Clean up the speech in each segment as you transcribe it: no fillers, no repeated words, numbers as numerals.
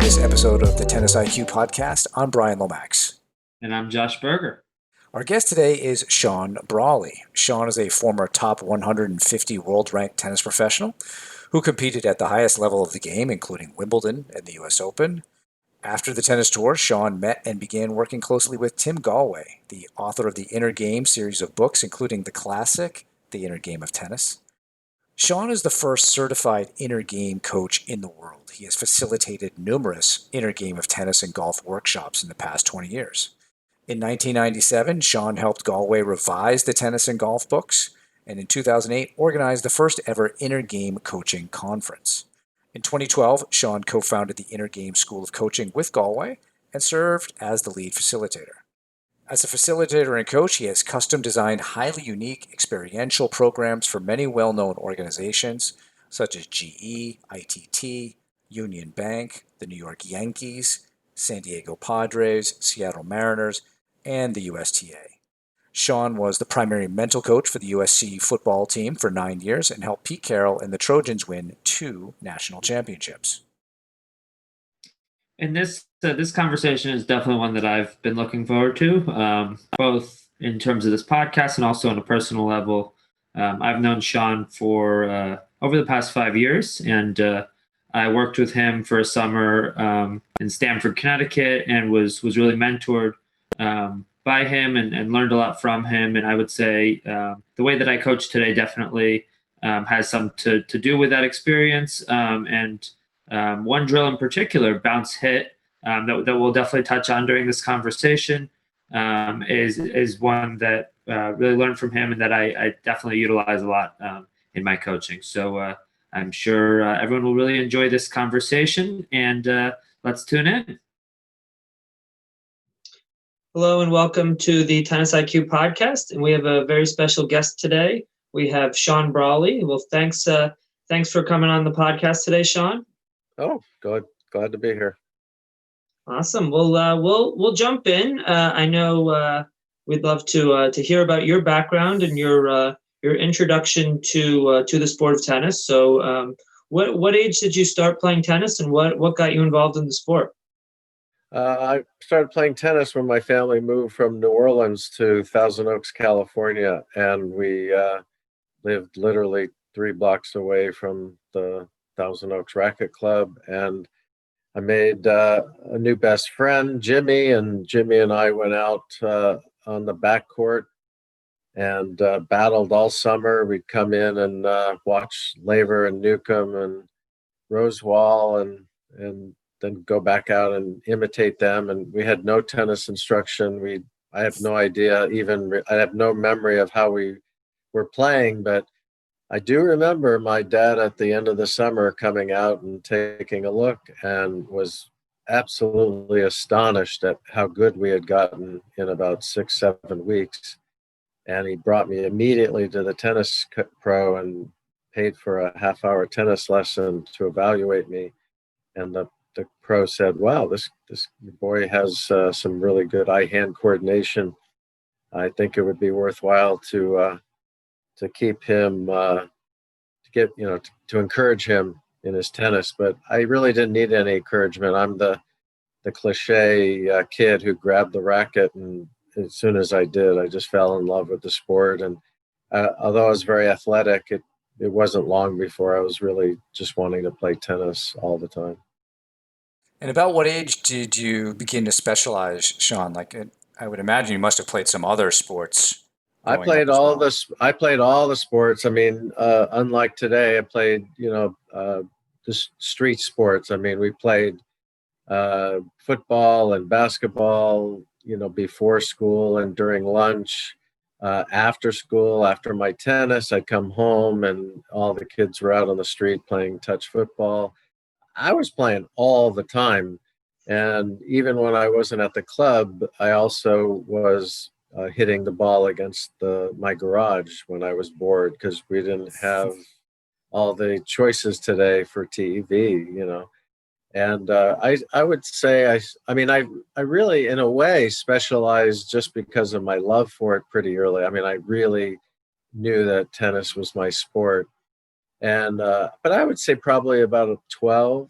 this episode of the Tennis IQ podcast. I'm Brian Lomax. And I'm Josh Berger. Our guest today is Sean Brawley. Sean is a former top 150 world-ranked tennis professional who competed at the highest level of the game, including Wimbledon and the US Open. After the tennis tour, Sean met and began working closely with Tim Gallwey, the author of the Inner Game series of books, including the classic, The Inner Game of Tennis. Sean is the first certified inner game coach in the world. He has facilitated numerous inner game of tennis and golf workshops in the past 20 years. In 1997, Sean helped Gallwey revise the tennis and golf books, and in 2008, organized the first ever inner game coaching conference. In 2012, Sean co-founded the Inner Game School of Coaching with Gallwey and served as the lead facilitator. As a facilitator and coach, he has custom-designed highly unique experiential programs for many well-known organizations such as GE, ITT, Union Bank, the New York Yankees, San Diego Padres, Seattle Mariners, and the USTA. Sean was the primary mental coach for the USC Football team for 9 years and helped Pete Carroll and the Trojans win 2 national championships. And this conversation is definitely one that I've been looking forward to, both in terms of this podcast and also on a personal level. I've known Sean for over the past 5 years, and I worked with him for a summer in Stamford, Connecticut, and was really mentored by him and learned a lot from him. And I would say the way that I coach today definitely has some to do with that experience. And one drill in particular, bounce hit, that we'll definitely touch on during this conversation, is one that really learned from him and that I definitely utilize a lot in my coaching. So I'm sure everyone will really enjoy this conversation, and let's tune in. Hello and welcome to the Tennis IQ podcast, and we have a very special guest today. We have Sean Brawley. Well, thanks for coming on the podcast today, Sean. Oh, good. Glad to be here. Awesome. Well, we'll jump in. I know we'd love to hear about your background and your introduction to the sport of tennis. So, what age did you start playing tennis, and what got you involved in the sport? I started playing tennis when my family moved from New Orleans to Thousand Oaks, California, and we lived literally 3 blocks away from the Thousand Oaks Racket Club, and I made a new best friend, Jimmy, and Jimmy and I went out on the backcourt and battled all summer. We'd come in and watch Laver and Newcomb and Rosewall and then go back out and imitate them. And we had no tennis instruction. I have no idea, I have no memory of how we were playing, but I do remember my dad at the end of the summer coming out and taking a look and was absolutely astonished at how good we had gotten in about 6-7 weeks. And he brought me immediately to the tennis pro and paid for a half-hour tennis lesson to evaluate me. And the pro said, wow, this boy has some really good eye-hand coordination. I think it would be worthwhile to keep him, to encourage him in his tennis. But I really didn't need any encouragement. I'm the cliche kid who grabbed the racket, and as soon as I did, I just fell in love with the sport. And although I was very athletic, it wasn't long before I was really just wanting to play tennis all the time. And about what age did you begin to specialize, Sean? I would imagine you must have played some other sports. I played all the sports. I mean, unlike today, I played, the street sports. I mean, we played football and basketball, before school and during lunch. After school, after my tennis, I'd come home and all the kids were out on the street playing touch football. I was playing all the time. And even when I wasn't at the club, I also was hitting the ball against my garage when I was bored, because we didn't have all the choices today for TV, And I would say, I really, in a way, specialized just because of my love for it pretty early. I mean, I really knew that tennis was my sport. And but I would say probably about 12,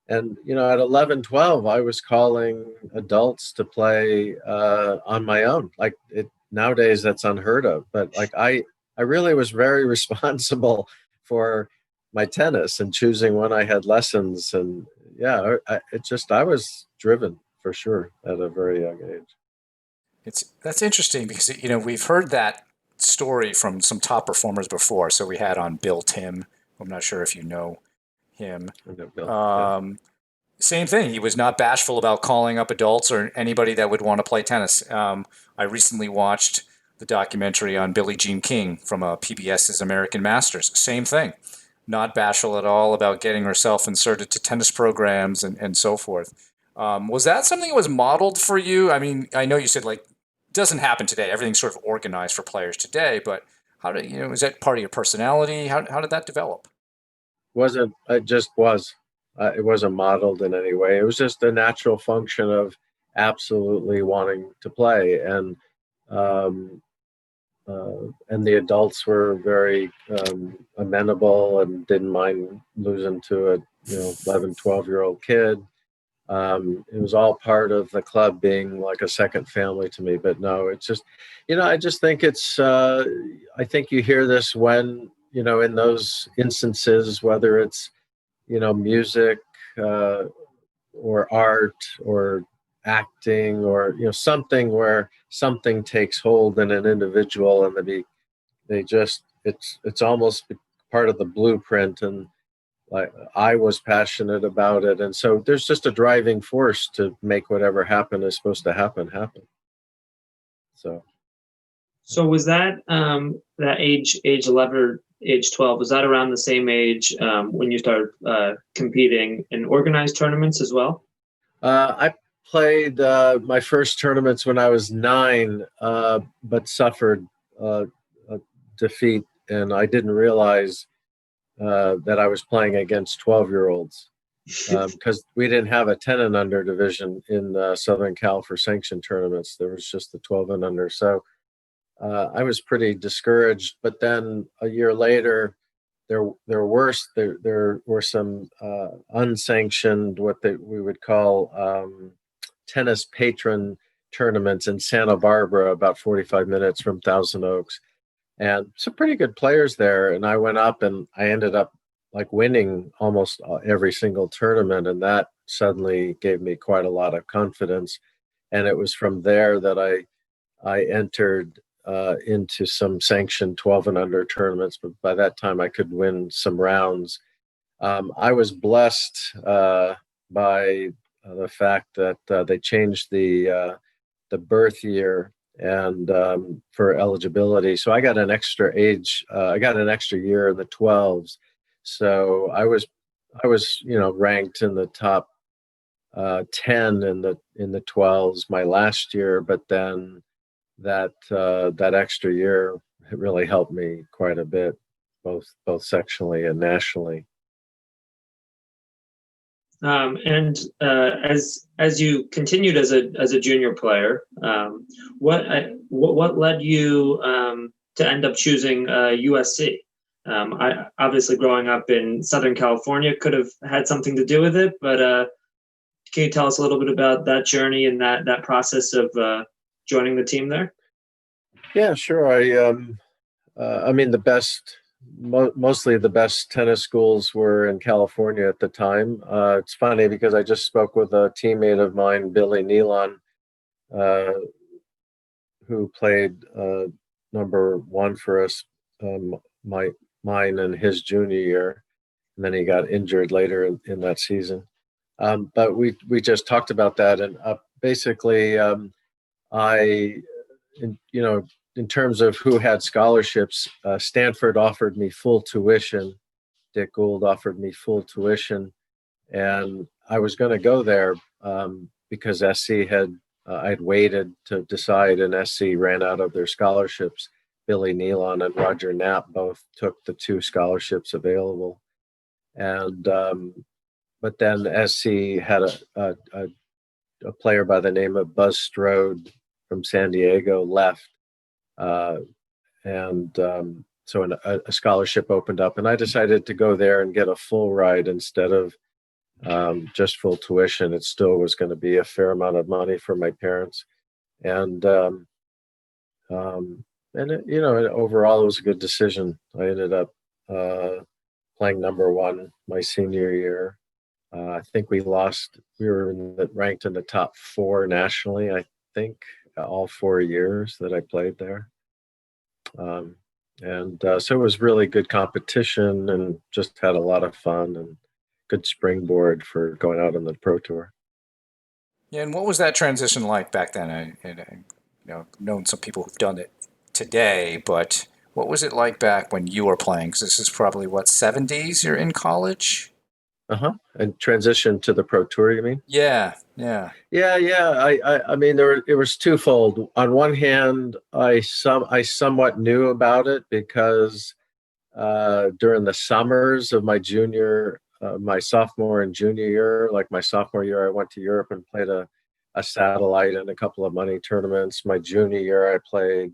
And, at 11, 12, I was calling adults to play on my own. Like nowadays that's unheard of, but like I really was very responsible for my tennis and choosing when I had lessons. And yeah, I was driven for sure at a very young age. That's interesting because we've heard that story from some top performers before. So we had on Bill Tim. I'm not sure if you know him. Yeah. Same thing. He was not bashful about calling up adults or anybody that would want to play tennis. I recently watched the documentary on Billie Jean King from PBS's American Masters. Same thing. Not bashful at all about getting herself inserted to tennis programs and so forth. Was that something that was modeled for you? I mean, I know you said like it doesn't happen today. Everything's sort of organized for players today, but how did is that part of your personality? How did that develop? Wasn't It just was. It wasn't modeled in any way. It was just a natural function of absolutely wanting to play, um, and the adults were very amenable and didn't mind losing to a 11, 12-year-old kid. It was all part of the club being like a second family to me. But no, it's just, I just think I think you hear this when, in those instances, whether it's, music or art or acting or, something where something takes hold in an individual and it's almost part of the blueprint. And like I was passionate about it, and so there's just a driving force to make whatever happen is supposed to happen. So was that that age 11 or age 12? Was that around the same age when you started competing in organized tournaments as well? I played my first tournaments when I was 9, but suffered a defeat, and I didn't realize that I was playing against 12-year-olds because we didn't have a 10 and under division in Southern Cal for sanctioned tournaments. There was just the 12 and under. So I was pretty discouraged. But then a year later, there were some unsanctioned, we would call tennis patron tournaments in Santa Barbara, about 45 minutes from Thousand Oaks. And some pretty good players there. And I went up and I ended up like winning almost every single tournament. And that suddenly gave me quite a lot of confidence. And it was from there that I entered into some sanctioned 12 and under tournaments. But by that time I could win some rounds. I was blessed by the fact that they changed the birth year and for eligibility. So I got an extra age. I got an extra year in the 12s. So I was ranked in the top 10 in the 12s my last year. But then that extra year really helped me quite a bit, both sectionally and nationally. And as you continued as a junior player, what led you to end up choosing USC? I obviously growing up in Southern California could have had something to do with it, but can you tell us a little bit about that journey and that process of joining the team there? Yeah, sure. I mean, mostly the best tennis schools were in California at the time. It's funny because I just spoke with a teammate of mine, Billy Nealon, who played number 1 for us, mine and his junior year, and then he got injured later in that season. But we just talked about that, and basically, in terms of who had scholarships, Stanford offered me full tuition. Dick Gould offered me full tuition, and I was going to go there because SC I'd waited to decide, and SC ran out of their scholarships. Billy Nealon and Roger Knapp both took the 2 scholarships available, and but then SC had a player by the name of Buzz Strode from San Diego left. So a scholarship opened up, and I decided to go there and get a full ride instead of just full tuition, it still was going to be a fair amount of money for my parents. And overall, it was a good decision. I ended up playing number one my senior year. I think we lost. We were ranked in the top 4 nationally, I think, all 4 years that I played there. So it was really good competition, and just had a lot of fun and good springboard for going out on the pro tour. Yeah, and what was that transition like back then? Known some people who've done it today, but what was it like back when you were playing? Because this is probably, what, 70s you're in college? And transition to the pro tour, you mean? Yeah. Yeah. I mean, it was twofold. On one hand, I somewhat knew about it because during the summers of my sophomore and junior year, like my sophomore year, I went to Europe and played a satellite and a couple of money tournaments. My junior year, I played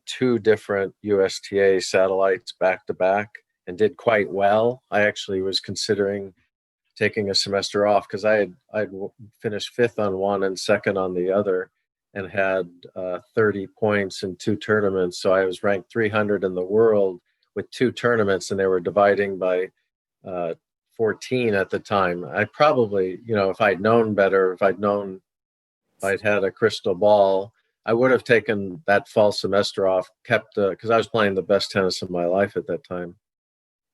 2 different USTA satellites back to back and did quite well. I actually was considering taking a semester off because I'd finished 5th on one and 2nd on the other, and had 30 points in 2 tournaments. So I was ranked 300 in the world with 2 tournaments, and they were dividing by 14 at the time. I probably, if I'd known better, if I'd had a crystal ball, I would have taken that fall semester off, because I was playing the best tennis of my life at that time.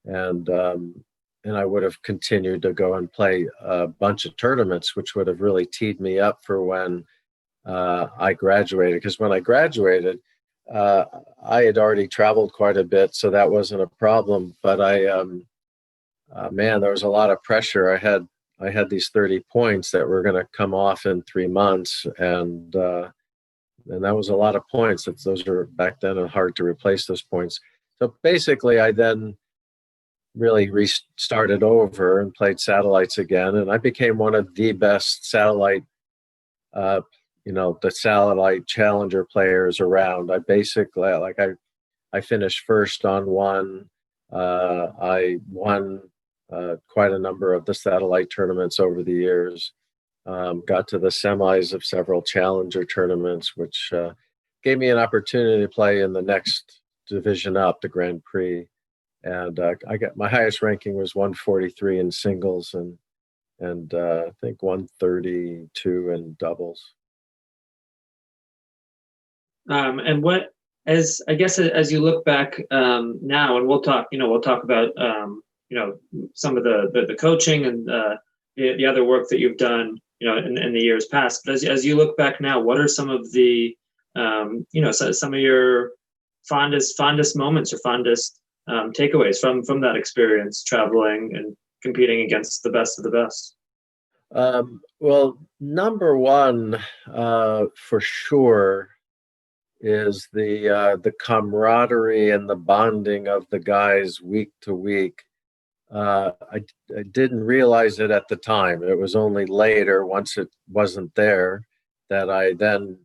And I would have continued to go and play a bunch of tournaments, which would have really teed me up for when I graduated. Because when I graduated, I had already traveled quite a bit, so that wasn't a problem. But there was a lot of pressure. I had these 30 points that were going to come off in 3 months, and that was a lot of points. Those are back then hard to replace those points. So basically, I then really restarted over and played satellites again, and I became one of the best satellite, the satellite challenger players around. I basically, I finished first on one. I won quite a number of the satellite tournaments over the years. Got to the semis of several challenger tournaments, which gave me an opportunity to play in the next division up, the Grand Prix. And I got my highest ranking was 143 in singles, and I think 132 in doubles. And what, as you look back now, and we'll talk about some of the coaching and the other work that you've done, in the years past. But as you look back now, what are some of the some of your fondest moments or fondest takeaways from that experience, traveling and competing against the best of the best? Well, number one, for sure, is the camaraderie and the bonding of the guys week to week. I didn't realize it at the time. It was only later, once it wasn't there, that I then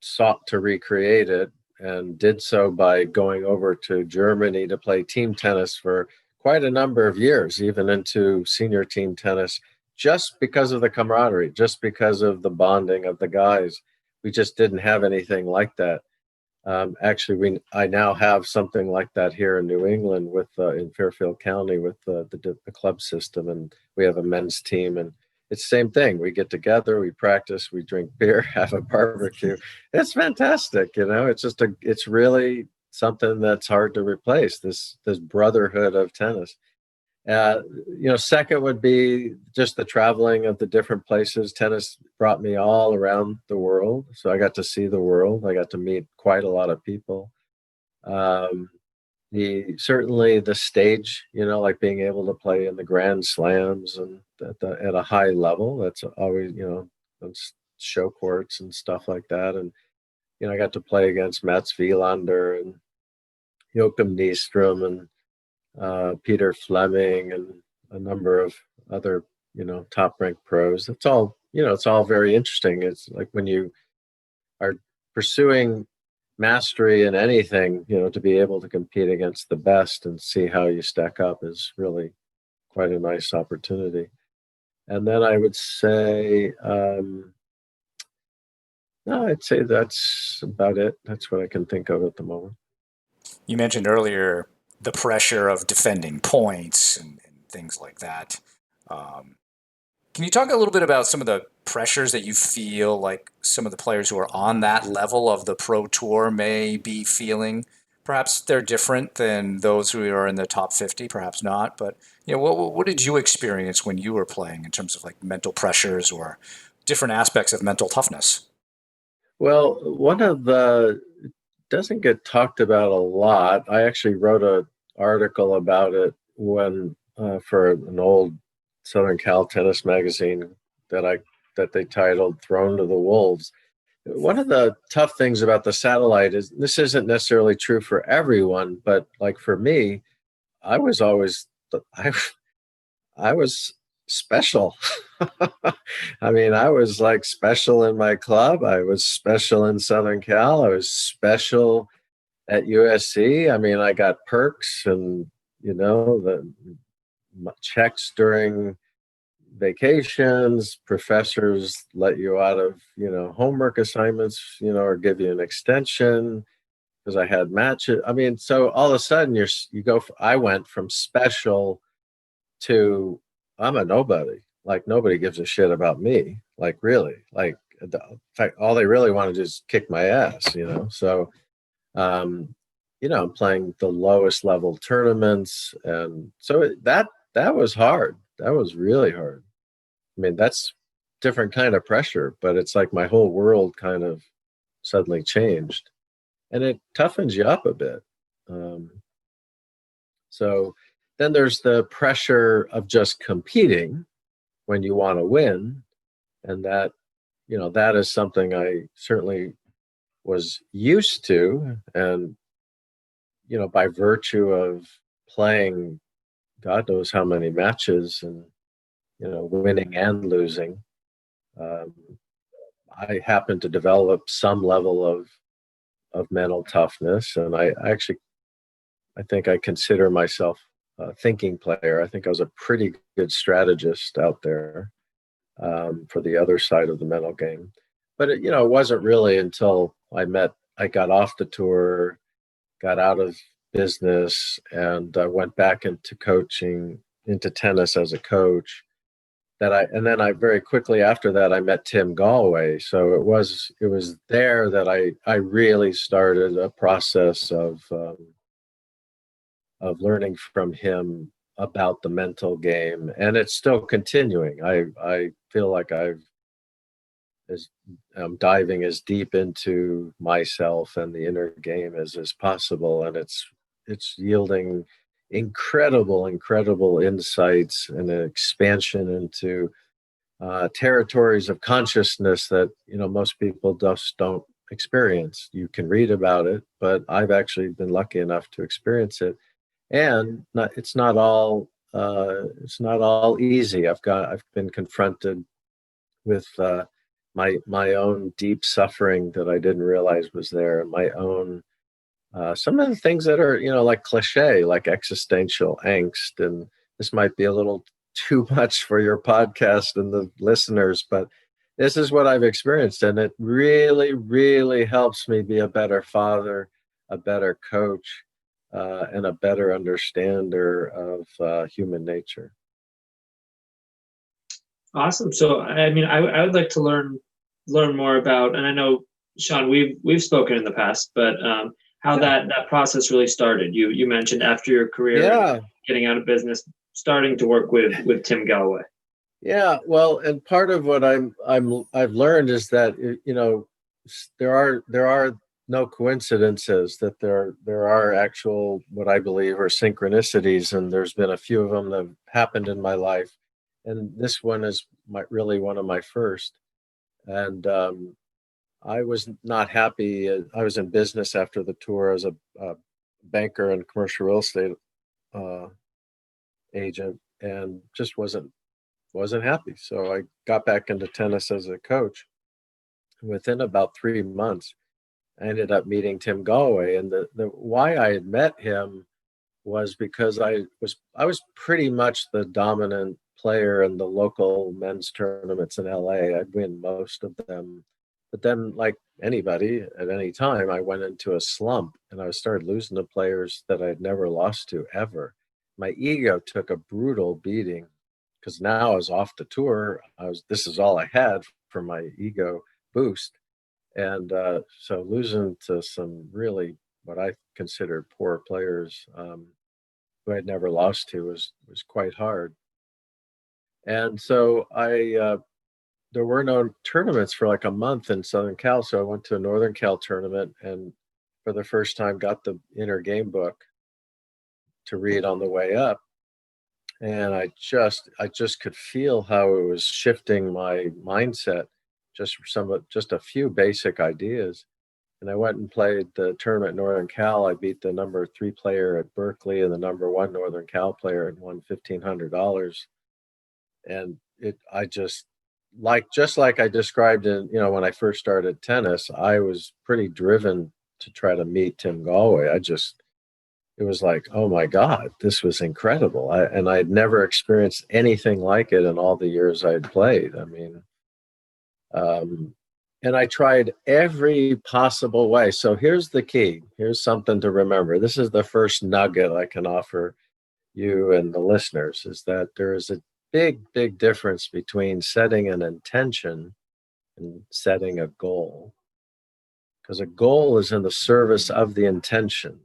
sought to recreate it, and did so by going over to Germany to play team tennis for quite a number of years, even into senior team tennis, just because of the camaraderie, just because of the bonding of the guys. We just didn't have anything like that. Actually, I now have something like that here in New England with in Fairfield County with the club system, and we have a men's team, and it's the same thing. We get together, we practice, we drink beer, have a barbecue. It's fantastic, it's really something that's hard to replace, this brotherhood of tennis. Second would be just the traveling of the different places. Tennis brought me all around the world, so I got to see the world. I got to meet quite a lot of people. Certainly the stage, like being able to play in the Grand Slams and at a high level. That's always, those show courts and stuff like that. And I got to play against Mats Wilander and Joachim Nystrom and Peter Fleming and a number of other, top-ranked pros. It's all very interesting. It's like when you are pursuing mastery in anything, to be able to compete against the best and see how you stack up is really quite a nice opportunity. And then I would say, no, I'd say that's about it. That's what I can think of at the moment. You mentioned earlier the pressure of defending points and things like that. Um, can you talk a little bit about some of the pressures that you feel like some of the players who are on that level of the pro tour may be feeling? Perhaps they're different than those who are in the top 50, perhaps not. But what did you experience when you were playing in terms of like mental pressures or different aspects of mental toughness? Well, one of the doesn't get talked about a lot. I actually wrote an article about it when for an old Southern Cal tennis magazine that they titled "Thrown to the Wolves." One of the tough things about the satellite is this isn't necessarily true for everyone, but like for me, I was always I I was special. I mean, I was like special in my club. I was special in Southern Cal. I was special at USC. I mean, I got perks and, the checks during vacations. Professors let you out of, homework assignments, or give you an extension because I had matches. I mean, so all of a sudden I went from special to I'm a nobody. Like nobody gives a shit about me. Like really, like in fact, all they really want to do is kick my ass. So um, I'm playing the lowest level tournaments, and so that was hard. That was really hard. I mean, that's different kind of pressure, but it's like my whole world kind of suddenly changed, and it toughens you up a bit. Um, so then there's the pressure of just competing when you want to win. And that is something I certainly was used to. And, by virtue of playing God knows how many matches and, winning and losing, um, I happened to develop some level of mental toughness. And I think I consider myself a thinking player. I think I was a pretty good strategist out there for the other side of the mental game. But it wasn't really until I got off the tour, got out of business, and went back into tennis as a coach. And then I very quickly after that I met Tim Gallwey. So it was there that I really started a process of learning from him about the mental game, and it's still continuing. I feel like I'm diving as deep into myself and the inner game as possible, and it's yielding incredible insights and an expansion into territories of consciousness that most people just don't experience. You can read about it, but I've actually been lucky enough to experience it, and it's not all easy. I've been confronted with my own deep suffering that I didn't realize was there, and my own some of the things that are like cliche, like existential angst. And this might be a little too much for your podcast and the listeners, but this is what I've experienced, and it really helps me be a better father, a better coach, and a better understander of human nature. Awesome. So, I mean, I would like to learn more about, and I know, Sean, we've spoken in the past, but how that process really started. You mentioned after your career, getting out of business, starting to work with Tim Gallwey. Yeah, well, and part of what I've learned is that there are no coincidences, that there are actual what I believe are synchronicities, and there's been a few of them that have happened in my life, and this one is really one of my first. And I was not happy. I was in business after the tour as a banker and commercial real estate agent, and just wasn't happy. So I got back into tennis as a coach. Within about 3 months, I ended up meeting Tim Gallwey, and the why I had met him was because I was pretty much the dominant player in the local men's tournaments in LA. I'd win most of them. But then, like anybody at any time, I went into a slump and I started losing to players that I'd never lost to ever. My ego took a brutal beating because now I was off the tour. This is all I had for my ego boost. And so losing to some really what I considered poor players who I'd never lost to was quite hard. And so there were no tournaments for like a month in Southern Cal. So I went to a Northern Cal tournament and for the first time got the inner game book to read on the way up. And I just could feel how it was shifting my mindset, just a few basic ideas. And I went and played the tournament in Northern Cal. I beat the number 3 player at Berkeley and the number 1 Northern Cal player and won $1,500. And just like I described in, when I first started tennis, I was pretty driven to try to meet Tim Gallwey. It was like, oh my God, this was incredible. And I'd never experienced anything like it in all the years I'd played. I mean, and I tried every possible way. So here's the key. Here's something to remember. This is the first nugget I can offer you and the listeners, is that there is a big, big difference between setting an intention and setting a goal. Because a goal is in the service of the intention.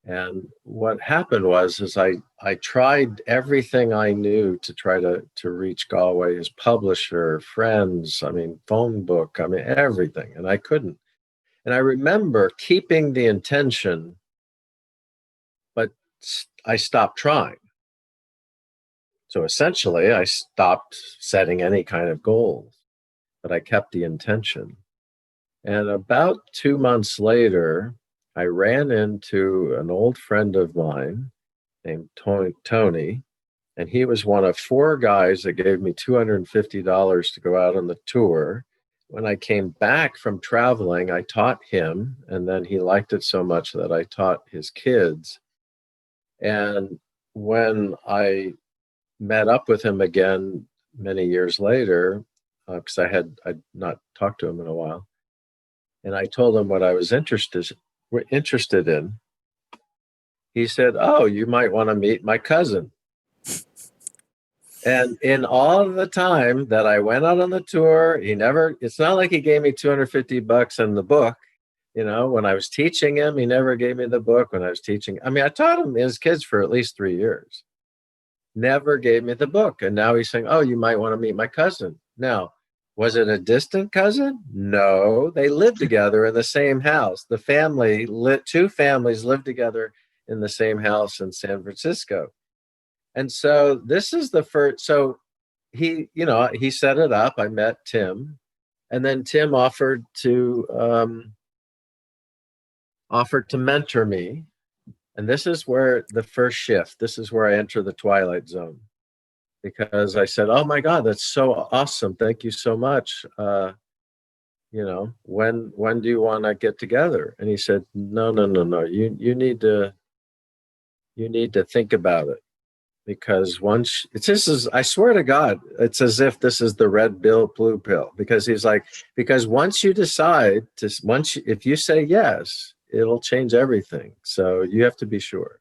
And what happened is I tried everything I knew to try to reach Galway, his publisher, friends, phone book, everything. And I couldn't. And I remember keeping the intention, but I stopped trying. So essentially, I stopped setting any kind of goals, but I kept the intention. And about 2 months later, I ran into an old friend of mine named Tony, and he was one of 4 guys that gave me $250 to go out on the tour. When I came back from traveling, I taught him, and then he liked it so much that I taught his kids. And when I met up with him again many years later, because I'd not talked to him in a while, and I told him what I was interested in, he said, "Oh, you might want to meet my cousin." And in all the time that I went out on the tour, it's not like he gave me $250 in the book. When I was teaching him, he never gave me the book. When I was teaching, I taught him his kids for at least 3 years. Never gave me the book. And now he's saying, "Oh, you might want to meet my cousin." Now, was it a distant cousin? No, they lived together in the same house. The family, 2 families lived together in the same house in San Francisco. And so this is the first, so he set it up. I met Tim, and then Tim offered to mentor me. And this is where the first shift, this is where I enter the twilight zone. Because I said, "Oh my God, that's so awesome. Thank you so much. When do you want to get together?" And he said, No. You need to think about it. Because I swear to God, it's as if this is the red pill, blue pill. Because he's like, because once you decide if you say yes, it'll change everything. So you have to be sure.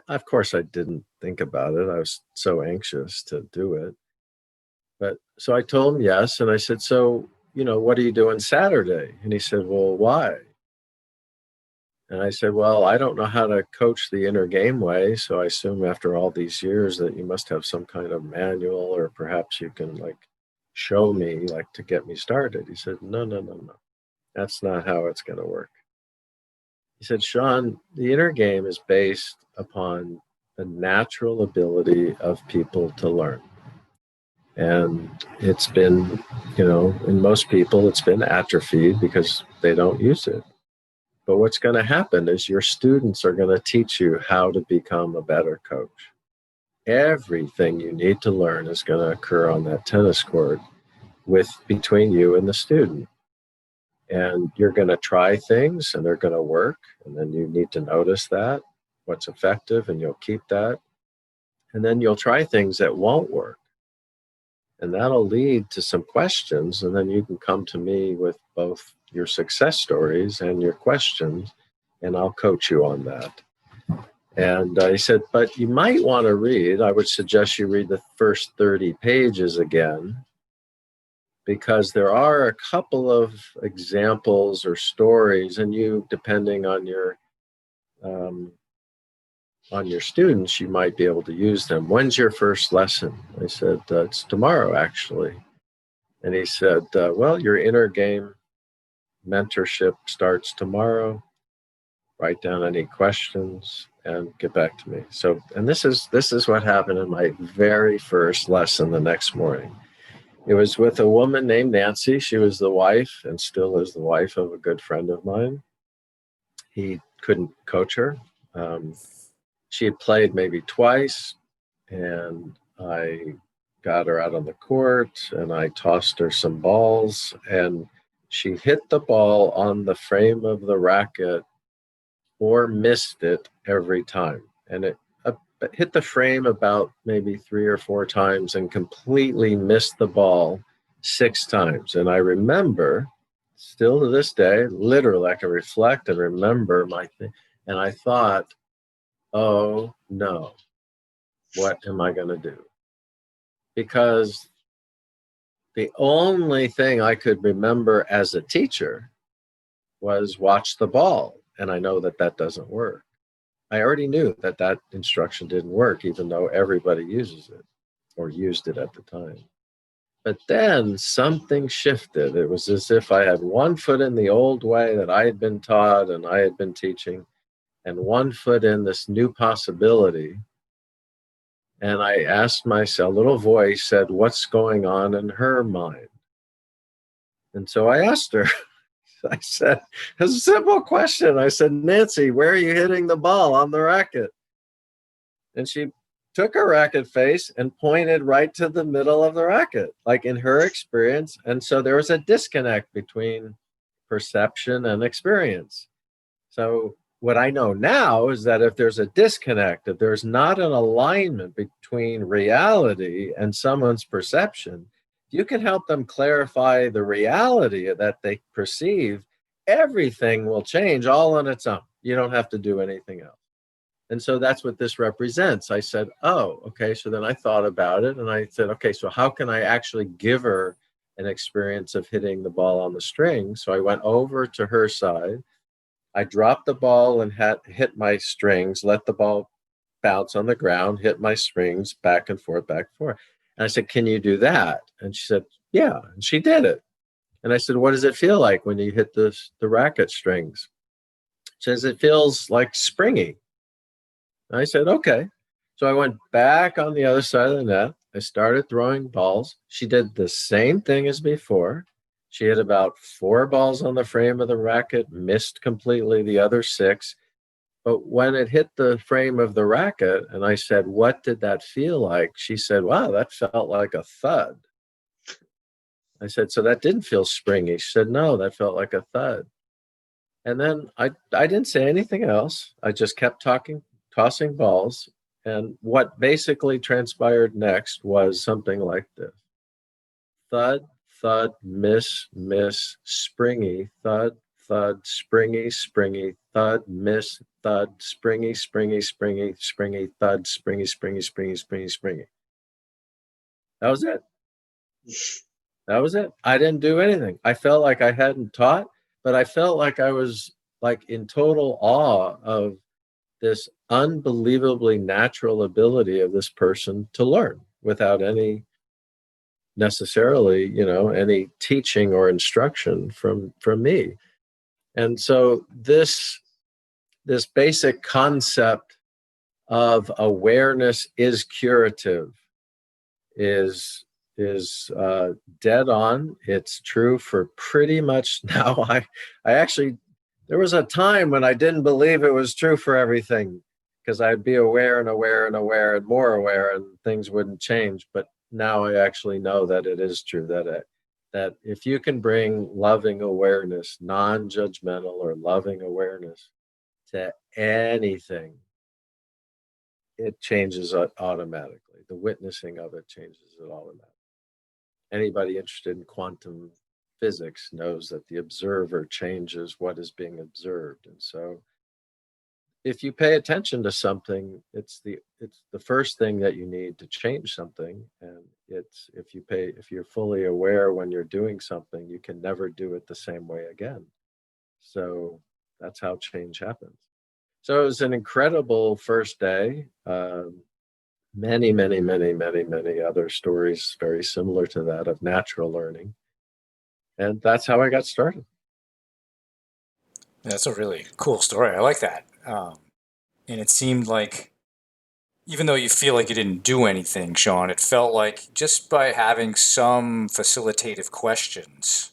Of course, I didn't think about it. I was so anxious to do it. But so I told him yes. And I said, "So, what are you doing Saturday?" And he said, "Well, why?" And I said, "Well, I don't know how to coach the inner game way. So I assume after all these years that you must have some kind of manual, or perhaps you can show me to get me started." He said, No. That's not how it's going to work. He said, "Sean, the inner game is based upon the natural ability of people to learn. And it's been, in most people, it's been atrophied because they don't use it. But what's going to happen is your students are going to teach you how to become a better coach. Everything you need to learn is going to occur on that tennis court between you and the student. And you're going to try things and they're going to work. And then you need to notice that. what's effective, and you'll keep that. And then you'll try things that won't work. And that'll lead to some questions. And then you can come to me with both your success stories and your questions, and I'll coach you on that. And he said, but you might want to read, I would suggest you read the first 30 pages again, because there are a couple of examples or stories, and you, depending on your students, you might be able to use them. When's your first lesson? I said, it's tomorrow, actually. And he said, well, your inner game mentorship starts tomorrow. Write down any questions and get back to me. So, and this is what happened in my very first lesson the next morning. It was with a woman named Nancy. She was the wife, and still is the wife, of a good friend of mine. He couldn't coach her. She had played maybe twice, and I got her out on the court, and I tossed her some balls, and she hit the ball on the frame of the racket or missed it every time. And it hit the frame about maybe 3 or 4 times and completely missed the ball 6 times. And I remember, still to this day, literally, I can reflect and remember my thing. And I thought, oh no, what am I going to do? Because the only thing I could remember as a teacher was watch the ball. And I know that that doesn't work. I already knew that that instruction didn't work, even though everybody uses it or used it at the time. But then something shifted. It was as if I had one foot in the old way that I had been taught and I had been teaching, and one foot in this new possibility. And I asked myself, a little voice said, what's going on in her mind? And so I asked her, I said, it's a simple question. I said, Nancy, where are you hitting the ball on the racket? And she took her racket face and pointed right to the middle of the racket, like in her experience. And so there was a disconnect between perception and experience. So what I know now is that if there's a disconnect, if there's not an alignment between reality and someone's perception, you can help them clarify the reality that they perceive, everything will change all on its own. You don't have to do anything else. And so that's what this represents. I said, oh, okay. So then I thought about it and I said, okay, so how can I actually give her an experience of hitting the ball on the string? So I went over to her side. I dropped the ball and hit my strings, let the ball bounce on the ground, hit my strings back and forth, back and forth. And I said, can you do that? And she said, yeah. And she did it. And I said, what does it feel like when you hit the racket strings? She says, it feels like springy. And I said, okay. So I went back on the other side of the net. I started throwing balls. She did the same thing as before. She hit about 4 balls on the frame of the racket, missed completely the other 6. But when it hit the frame of the racket, and I said, what did that feel like? She said, wow, that felt like a thud. I said, so that didn't feel springy. She said, no, that felt like a thud. And then I didn't say anything else. I just kept tossing balls. And what basically transpired next was something like this. Thud, thud, miss, miss, springy, thud, thud, springy, springy, thud, miss, thud, springy, springy, springy, springy, thud, springy, springy, springy, springy, springy. That was it. That was it. I didn't do anything. I felt like I hadn't taught, but I felt like I was like in total awe of this unbelievably natural ability of this person to learn without any necessarily, any teaching or instruction from me. And so this basic concept of awareness is curative is dead on. It's true for pretty much now. I actually, there was a time when I didn't believe it was true for everything, because I'd be aware and aware and aware and more aware and things wouldn't change. But now I actually know that it is true, that if you can bring loving awareness, non-judgmental or loving awareness to anything, it changes it automatically. The witnessing of it changes it automatically. Anybody interested in quantum physics knows that the observer changes what is being observed. And so if you pay attention to something, it's the first thing that you need to change something. And it's if you're fully aware when you're doing something, you can never do it the same way again. So that's how change happens. So it was an incredible first day. Many, many, many, many, many other stories very similar to that of natural learning. And that's how I got started. That's a really cool story. I like that. And it seemed like, even though you feel like you didn't do anything, Sean, it felt like just by having some facilitative questions,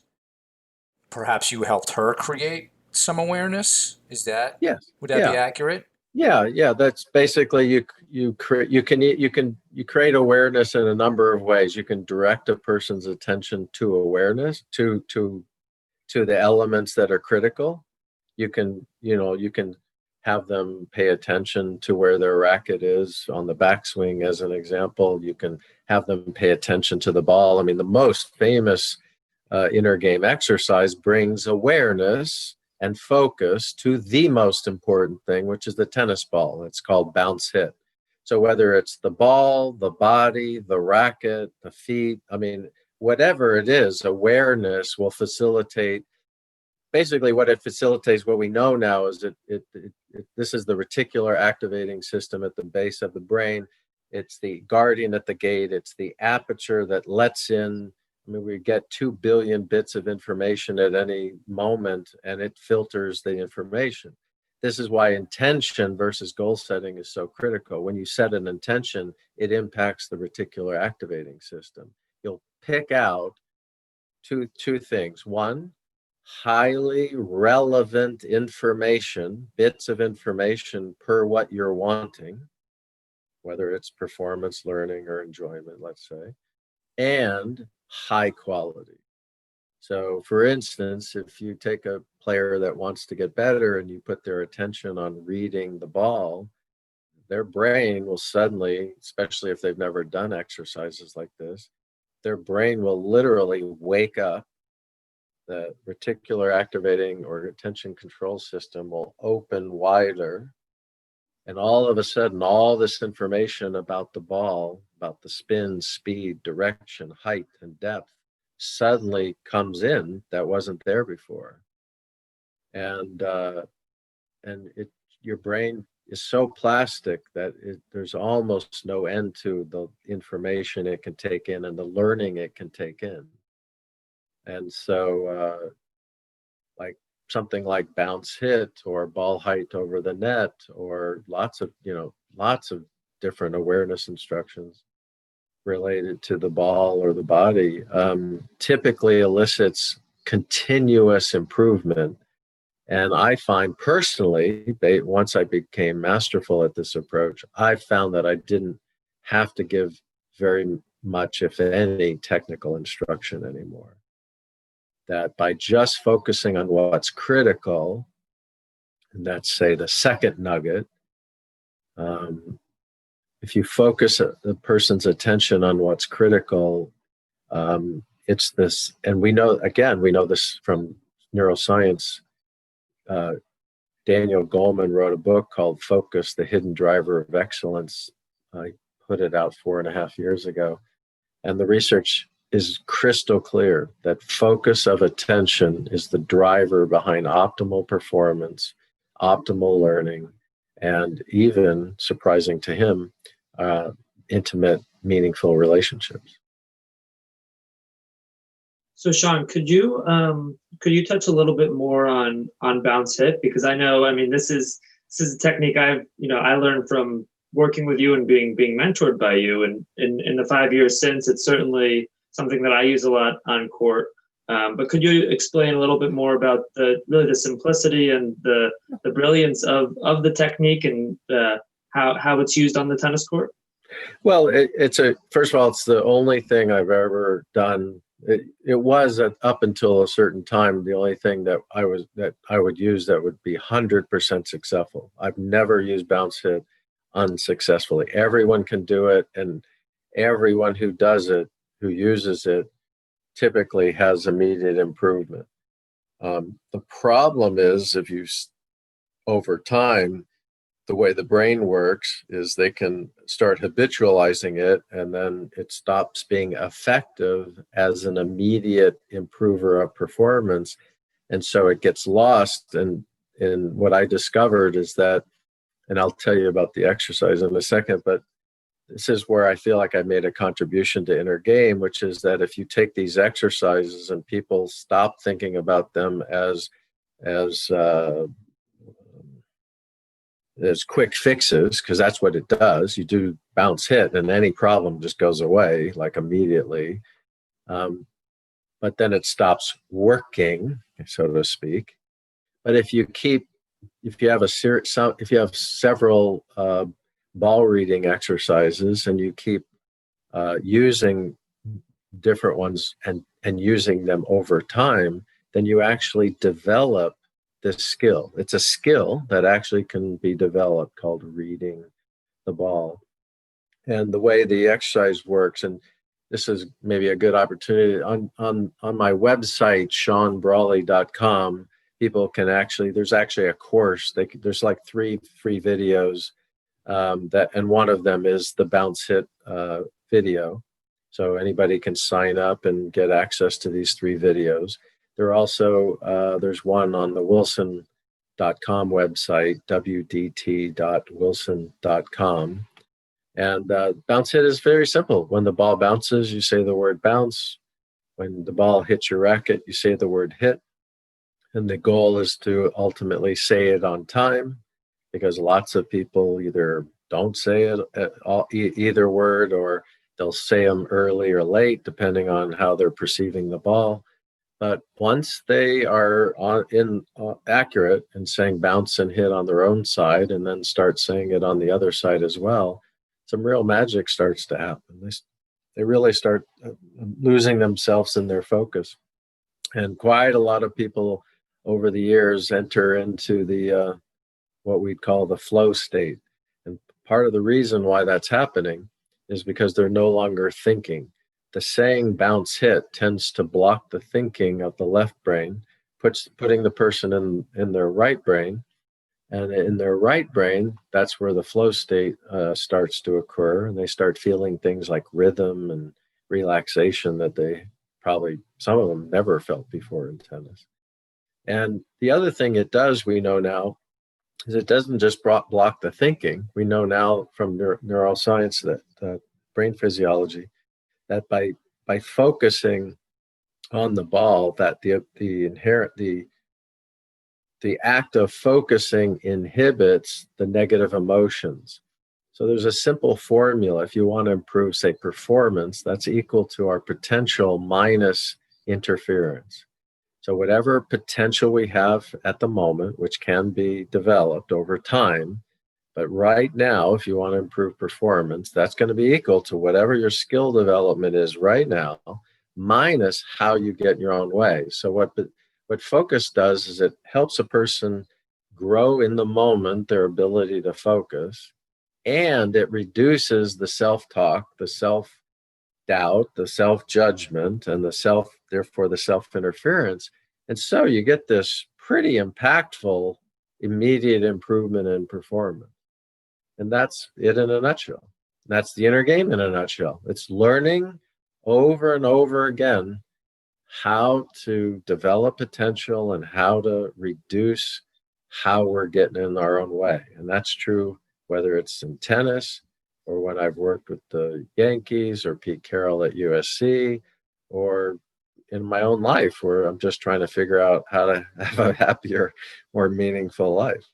perhaps you helped her create some awareness. Yes. Would that be accurate? Yeah. That's basically you create awareness in a number of ways. You can direct a person's attention to awareness, to the elements that are critical. You can have them pay attention to where their racket is on the backswing, as an example. You can have them pay attention to the ball. I mean, the most famous inner game exercise brings awareness and focus to the most important thing, which is the tennis ball. It's called bounce hit. So whether it's the ball, the body, the racket, the feet, I mean, whatever it is, awareness will facilitate. Basically, what it facilitates, what we know now, is this is the reticular activating system at the base of the brain. It's the guardian at the gate. It's the aperture that lets in. I mean, we get 2 billion bits of information at any moment, and it filters the information. This is why intention versus goal setting is so critical. When you set an intention, it impacts the reticular activating system. You'll pick out two things. One, highly relevant information, bits of information per what you're wanting, whether it's performance, learning, or enjoyment, let's say, and high quality. So for instance, if you take a player that wants to get better and you put their attention on reading the ball, their brain will suddenly, especially if they've never done exercises like this, their brain will literally wake up. The reticular activating or attention control system will open wider. And all of a sudden, all this information about the ball, about the spin, speed, direction, height, and depth suddenly comes in that wasn't there before. And your brain is so plastic that there's almost no end to the information it can take in and the learning it can take in. And so, like something like bounce hit or ball height over the net, or lots of different awareness instructions related to the ball or the body, typically elicits continuous improvement. And I find personally, once I became masterful at this approach, I found that I didn't have to give very much, if any, technical instruction anymore. That by just focusing on what's critical, and that's, say, the second nugget, if you focus the person's attention on what's critical, it's this, and we know this from neuroscience. Daniel Goleman wrote a book called Focus, the Hidden Driver of Excellence. I put it out 4.5 years ago. And the research is crystal clear that focus of attention is the driver behind optimal performance, optimal learning, and even, surprising to him, intimate, meaningful relationships. So Sean, could you touch a little bit more on bounce hit? Because I know, I mean, this is a technique I learned from working with you and being mentored by you, and in the 5 years since, it's certainly something that I use a lot on court. But could you explain a little bit more about the simplicity and the brilliance of the technique and how it's used on the tennis court? Well, first of all, it's the only thing I've ever done. It was up until a certain time the only thing that I would use that would be 100% successful. I've never used bounce hit unsuccessfully. Everyone can do it, and everyone who does it, who uses it, typically has immediate improvement. The problem is over time, the way the brain works is they can start habitualizing it, and then it stops being effective as an immediate improver of performance. And so it gets lost. And what I discovered is that, and I'll tell you about the exercise in a second, but this is where I feel like I made a contribution to Inner Game, which is that if you take these exercises and people stop thinking about them as quick fixes, because that's what it does. You do bounce hit and any problem just goes away like immediately. But then it stops working, so to speak. But if you have several ball reading exercises and you keep using different ones and using them over time, then you actually develop this skill. It's a skill that actually can be developed called reading the ball. And the way the exercise works, and this is maybe a good opportunity, on my website, SeanBrawley.com, people can there's actually a course. There's like 3 free videos and one of them is the bounce hit video. So anybody can sign up and get access to these 3 videos. There's one on the Wilson.com website, wdt.wilson.com. And bounce hit is very simple. When the ball bounces, you say the word bounce. When the ball hits your racket, you say the word hit. And the goal is to ultimately say it on time, because lots of people either don't say it at all, either word, or they'll say them early or late, depending on how they're perceiving the ball. But once they are accurate and saying bounce and hit on their own side, and then start saying it on the other side as well, some real magic starts to happen. They really start losing themselves in their focus. And quite a lot of people over the years enter into the what we'd call the flow state. And part of the reason why that's happening is because they're no longer thinking. The saying bounce hit tends to block the thinking of the left brain, putting the person in their right brain. And in their right brain, that's where the flow state starts to occur. And they start feeling things like rhythm and relaxation that some of them never felt before in tennis. And the other thing it does, we know now, is it doesn't just block the thinking. We know now from neuroscience, that brain physiology, that by focusing on the ball, that the act of focusing inhibits the negative emotions. So there's a simple formula. If you want to improve, say, performance, that's equal to our potential minus interference. So whatever potential we have at the moment, which can be developed over time, but right now, if you want to improve performance, that's going to be equal to whatever your skill development is right now, minus how you get in your own way. So what focus does is it helps a person grow in the moment, their ability to focus, and it reduces the self-talk, the self-doubt, the self-judgment, and therefore the self-interference. And so you get this pretty impactful, immediate improvement in performance. And that's it in a nutshell. That's the Inner Game in a nutshell. It's learning over and over again how to develop potential and how to reduce how we're getting in our own way. And that's true whether it's in tennis or when I've worked with the Yankees or Pete Carroll at USC, or in my own life where I'm just trying to figure out how to have a happier, more meaningful life.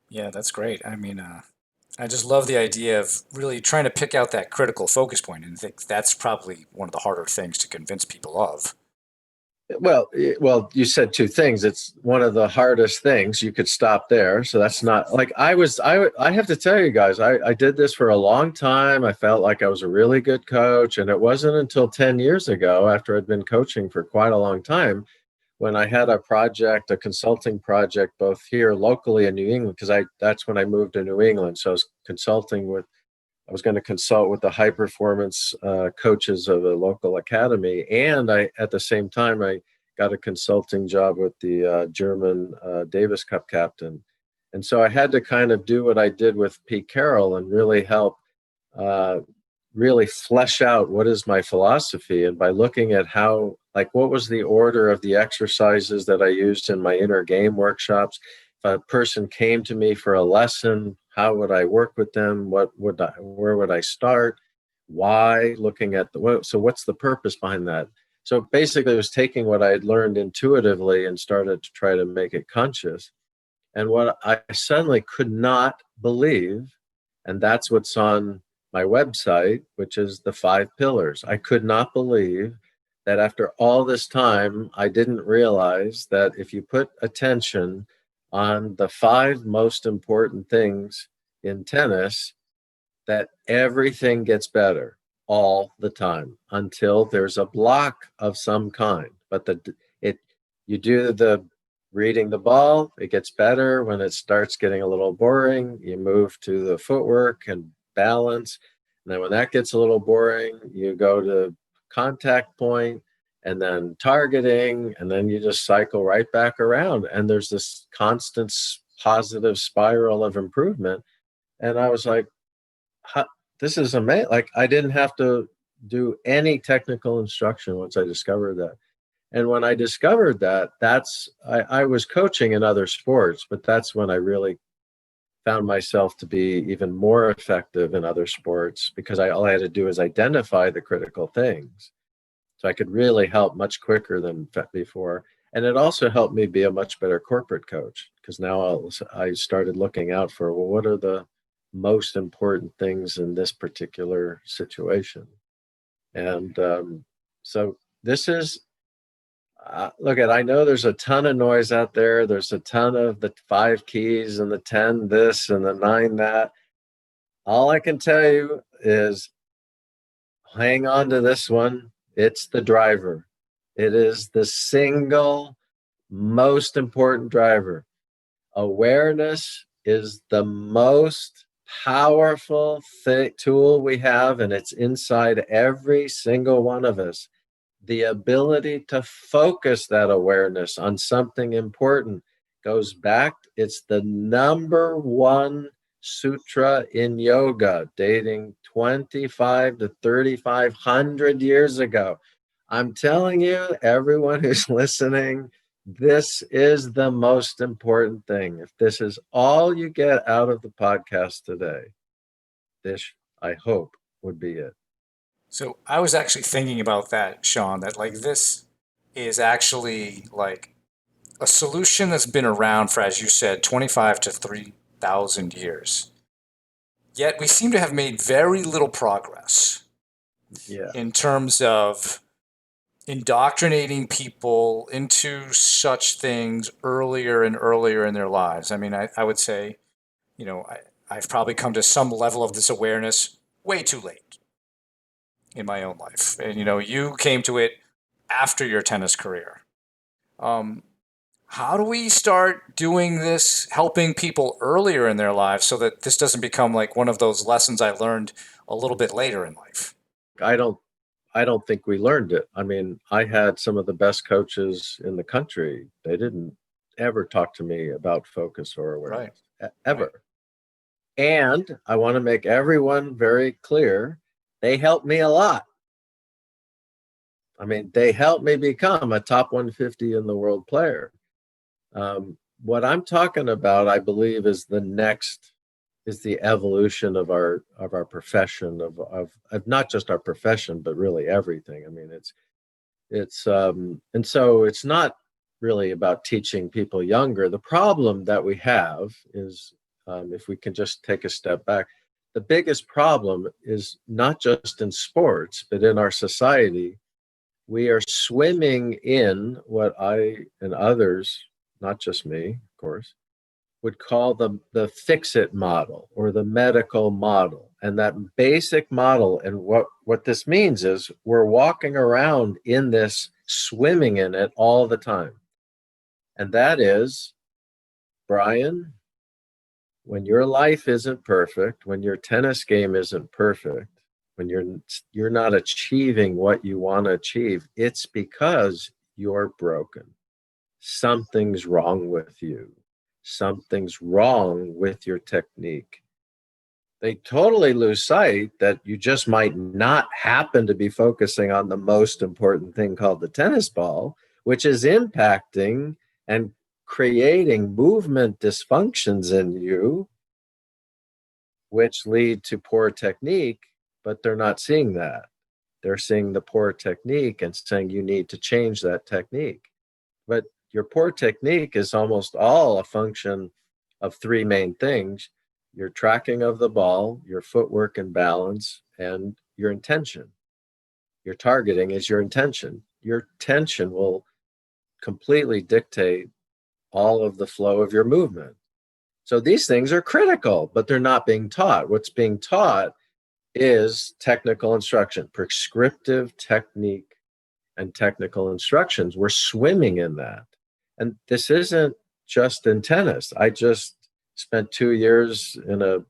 Yeah, that's great. I mean, I just love the idea of really trying to pick out that critical focus point, and I think that's probably one of the harder things to convince people of. Well, you said 2 things. It's one of the hardest things. You could stop there. So that's not like I have to tell you guys, I did this for a long time. I felt like I was a really good coach. And it wasn't until 10 years ago, after I'd been coaching for quite a long time, when I had a project, a consulting project, both here locally in New England, because that's when I moved to New England. So I was going to consult with the high performance coaches of a local academy. And at the same time, I got a consulting job with the German Davis Cup captain. And so I had to kind of do what I did with Pete Carroll and really help really flesh out what is my philosophy. And by looking at what was the order of the exercises that I used in my inner game workshops. If a person came to me for a lesson, how would I work with them? Where would I start? Why? Looking at so what's the purpose behind that? So basically it was taking what I had learned intuitively and started to try to make it conscious. And what I suddenly could not believe, and that's what's on my website, which is the 5 pillars. I could not believe that after all this time, I didn't realize that if you put attention on the 5 most important things in tennis, that everything gets better all the time until there's a block of some kind. But you do the reading the ball, it gets better. When it starts getting a little boring, you move to the footwork and balance. And then when that gets a little boring, you go to contact point and then targeting, and then you just cycle right back around. And there's this constant positive spiral of improvement. And I was like, this is amazing. Like, I didn't have to do any technical instruction once I discovered that. And when I discovered that, I was coaching in other sports, but that's when I really found myself to be even more effective in other sports, because all I had to do is identify the critical things. So I could really help much quicker than before. And it also helped me be a much better corporate coach, because now I started looking out for, well, what are the most important things in this particular situation? And so this is, I know there's a ton of noise out there. There's a ton of the 5 keys and the 10 this and the 9 that. All I can tell you is hang on to this one. It's the driver. It is the single most important driver. Awareness is the most powerful tool we have, and it's inside every single one of us. The ability to focus that awareness on something important goes back. It's the number 1 sutra in yoga, dating 25 to 3,500 years ago. I'm telling you, everyone who's listening, this is the most important thing. If this is all you get out of the podcast today, this, I hope, would be it. So I was actually thinking about that, Sean, that like this is actually like a solution that's been around for, as you said, 25 to 3,000 years. Yet we seem to have made very little progress in terms of indoctrinating people into such things earlier and earlier in their lives. I mean, I would say, I've probably come to some level of this awareness way too late in my own life. And, you came to it after your tennis career. How do we start doing this, helping people earlier in their lives so that this doesn't become like one of those lessons I learned a little bit later in life? I don't think we learned it. I mean, I had some of the best coaches in the country. They didn't ever talk to me about focus or awareness, ever. Right. And I want to make everyone very clear, they helped me a lot. I mean, they helped me become a top 150 in the world player. What I'm talking about, I believe, is the evolution of our profession, of not just our profession, but really everything. I mean, and so it's not really about teaching people younger. The problem that we have is, if we can just take a step back, the biggest problem is not just in sports, but in our society. We are swimming in what I and others, not just me, of course, would call the fix-it model or the medical model. And that basic model, and what this means is we're walking around in this, swimming in it all the time. And that is, Brian, when your life isn't perfect, when your tennis game isn't perfect, when you're not achieving what you want to achieve, it's because you're broken. Something's wrong with you. Something's wrong with your technique. They totally lose sight that you just might not happen to be focusing on the most important thing called the tennis ball, which is impacting and creating movement dysfunctions in you, which lead to poor technique, but they're not seeing that. They're seeing the poor technique and saying you need to change that technique. But your poor technique is almost all a function of three main things: your tracking of the ball, your footwork and balance, and your intention. Your targeting is your intention. Your intention will completely dictate all of the flow of your movement. So these things are critical, but they're not being taught. What's being taught is technical instruction, prescriptive technique and technical instructions. We're swimming in that. And this isn't just in tennis. I just spent 2 years in a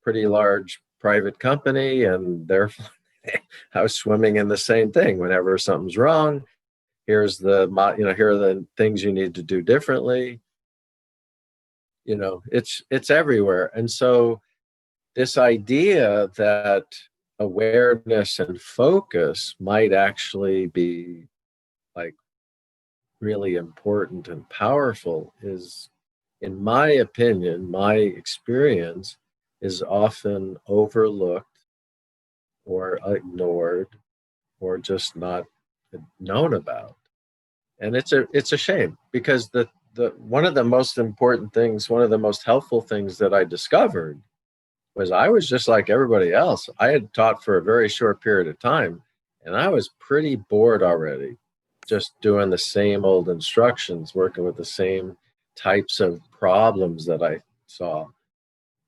pretty large private company, and therefore I was swimming in the same thing. Whenever something's wrong, here are the things you need to do differently. It's everywhere. And so this idea that awareness and focus might actually be like really important and powerful is, in my opinion, my experience, is often overlooked or ignored or just not known about. And it's a shame, because the one of the most important things, one of the most helpful things that I discovered was I was just like everybody else. I had taught for a very short period of time, and I was pretty bored already, just doing the same old instructions, working with the same types of problems that I saw.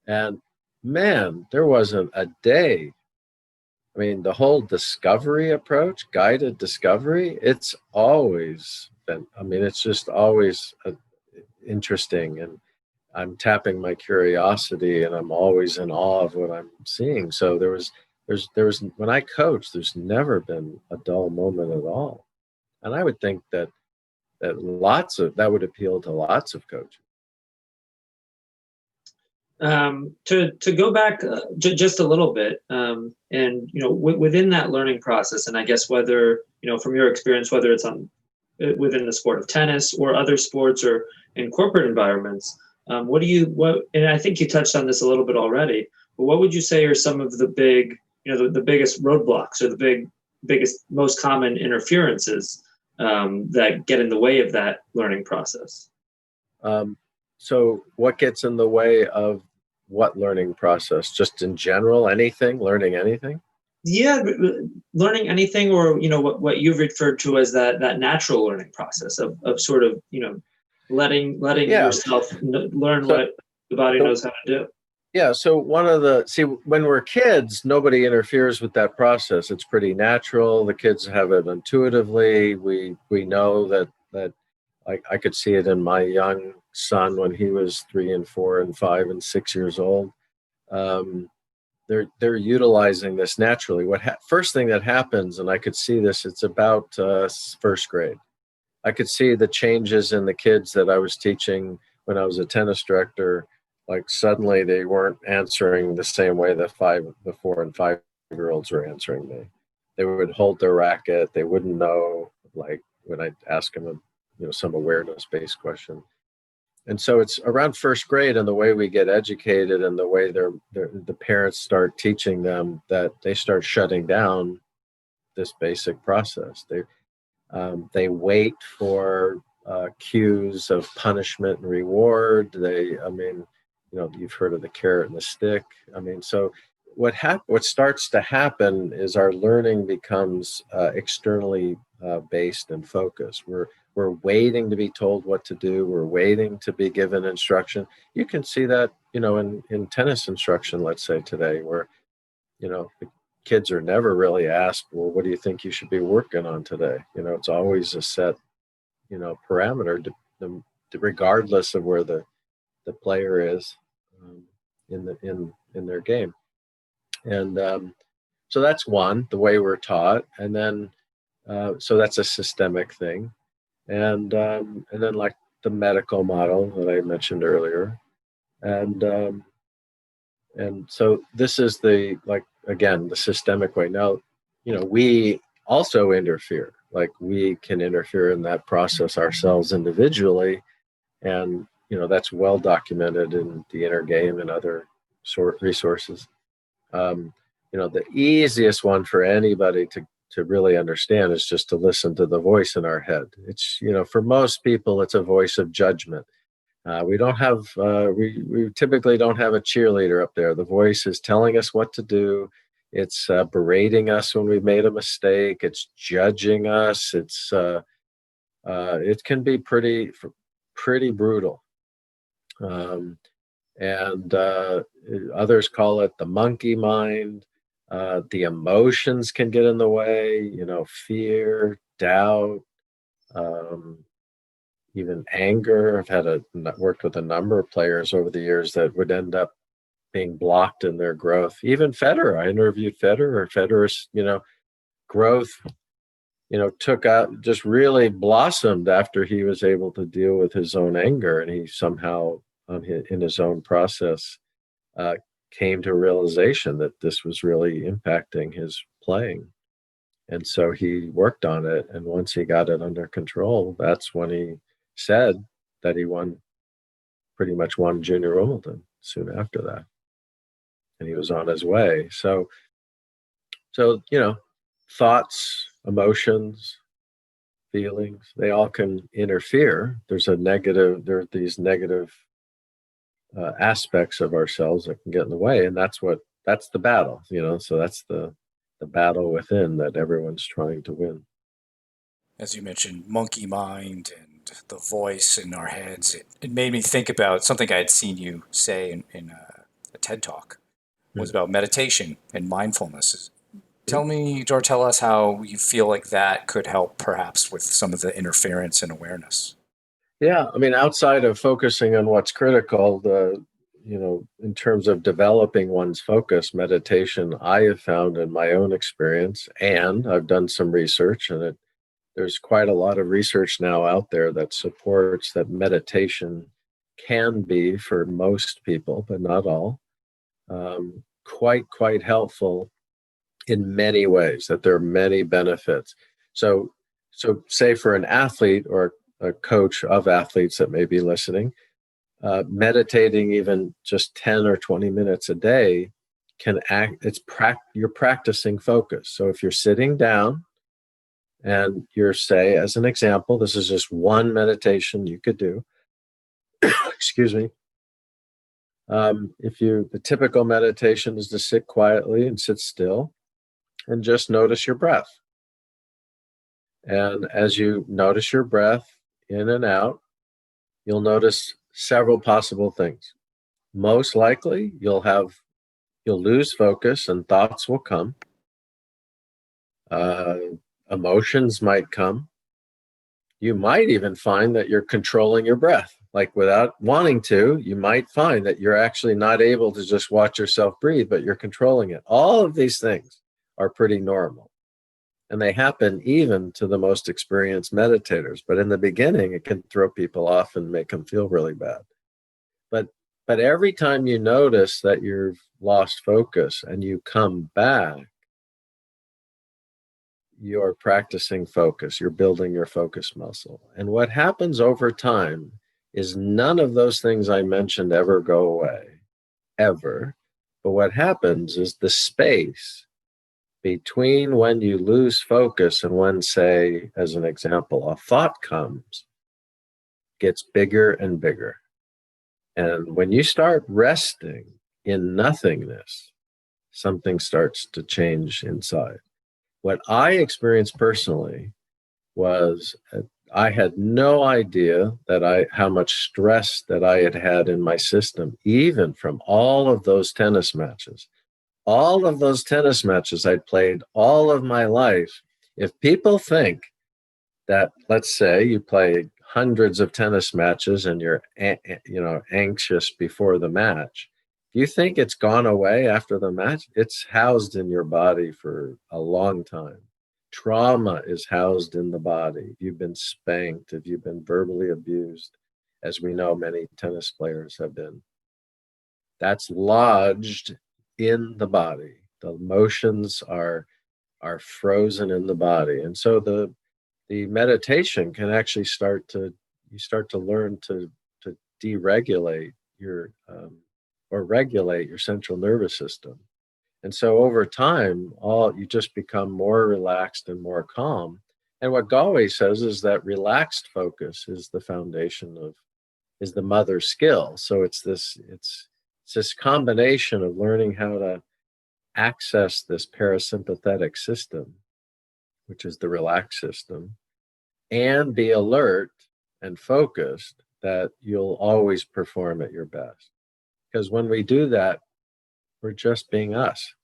And man, there wasn't a day. I mean, the whole discovery approach, guided discovery, it's always been, it's just always interesting. And I'm tapping my curiosity, and I'm always in awe of what I'm seeing. So there was when I coach, there's never been a dull moment at all. And I would think that that would appeal to lots of coaches. To go back just a little bit, and within that learning process, and I guess whether from your experience, whether it's within the sport of tennis or other sports or in corporate environments, and I think you touched on this a little bit already, but what would you say are some of the big, the biggest roadblocks or the biggest, most common interferences that get in the way of that learning process? So what gets in the way of what learning process? Just in general, learning anything? Yeah, learning anything, or what you've referred to as that natural learning process of sort of letting yourself learn what the body knows how to do. Yeah. So when we're kids, nobody interferes with that process. It's pretty natural. The kids have it intuitively. We know that I could see it in my young son when he was 3 and 4 and 5 and 6 years old. They're utilizing this naturally. First thing that happens, and I could see this, it's about first grade. I could see the changes in the kids that I was teaching when I was a tennis director. Like suddenly they weren't answering the same way the 4 and 5-year-olds were answering me. They would hold their racket. They wouldn't know, like when I ask them some awareness-based question. And so it's around first grade, and the way we get educated and the way the parents start teaching them, that they start shutting down this basic process. They wait for cues of punishment and reward. You've heard of the carrot and the stick. So what starts to happen is our learning becomes externally based and focused. We're waiting to be told what to do. We're waiting to be given instruction. You can see that, in tennis instruction, let's say today, where, the kids are never really asked, well, what do you think you should be working on today? It's always a set, parameter. regardless of where the player is in their game. And so that's one, the way we're taught. And then, so that's a systemic thing. And then like the medical model that I mentioned earlier. And so this is again, the systemic way. Now, we also interfere, like we can interfere in that process ourselves individually. And, that's well documented in the Inner Game and other resources. The easiest one for anybody to really understand is just to listen to the voice in our head. It's, for most people, it's a voice of judgment. We don't have, we typically don't have a cheerleader up there. The voice is telling us what to do. It's berating us when we've made a mistake. It's judging us. It can be pretty brutal. And others call it the monkey mind. The emotions can get in the way, fear, doubt, even anger. I've worked with a number of players over the years that would end up being blocked in their growth. Even Federer, I interviewed Federer. Federer's, growth, just really blossomed after he was able to deal with his own anger, and he somehow, in his own process, came to a realization that this was really impacting his playing. And so he worked on it. And once he got it under control, that's when he said that he pretty much won Junior Wimbledon soon after that. And he was on his way. So, thoughts, emotions, feelings, they all can interfere. There are these negative aspects of ourselves that can get in the way. And that's the battle, so that's the battle within that everyone's trying to win. As you mentioned, monkey mind and the voice in our heads, it made me think about something I had seen you say in a TED Talk. It was about meditation and mindfulness. Tell us how you feel like that could help perhaps with some of the interference and awareness. Yeah, I mean, outside of focusing on what's critical, in terms of developing one's focus, meditation, I have found in my own experience, and I've done some research, and there's quite a lot of research now out there that supports that meditation can be, for most people, but not all, quite helpful in many ways, that there are many benefits. So say for an athlete or a coach of athletes that may be listening, meditating even just 10 or 20 minutes a day you're practicing focus. So if you're sitting down and you're, say, as an example, this is just one meditation you could do. Excuse me. The typical meditation is to sit quietly and sit still and just notice your breath. And as you notice your breath in and out, you'll notice several possible things. Most likely, you'll lose focus and thoughts will come. Emotions might come. You might even find that you're controlling your breath. Like without wanting to, you might find that you're actually not able to just watch yourself breathe, but you're controlling it. All of these things are pretty normal. And they happen even to the most experienced meditators. But in the beginning, it can throw people off and make them feel really bad. But every time you notice that you've lost focus and you come back, you're practicing focus. You're building your focus muscle. And what happens over time is none of those things I mentioned ever go away, ever. But what happens is the space between when you lose focus and when, say, as an example, a thought comes, gets bigger and bigger. And when you start resting in nothingness, something starts to change inside. What I experienced personally was I had no idea how much stress that I had in my system, even from all of those tennis matches. All of those tennis matches I'd played all of my life. If people think that, let's say you play hundreds of tennis matches and you're anxious before the match, do you think it's gone away after the match? It's housed in your body for a long time. Trauma is housed in the body. If you've been spanked, if you've been verbally abused, as we know many tennis players have been, that's lodged in the body. The emotions are frozen in the body. And so the meditation can actually start to learn to deregulate your or regulate your central nervous system. And so over time, you just become more relaxed and more calm. And what Gallwey says is that relaxed focus is the foundation is the mother skill. So it's this combination of learning how to access this parasympathetic system, which is the relaxed system, and be alert and focused, that you'll always perform at your best. Because when we do that, we're just being us.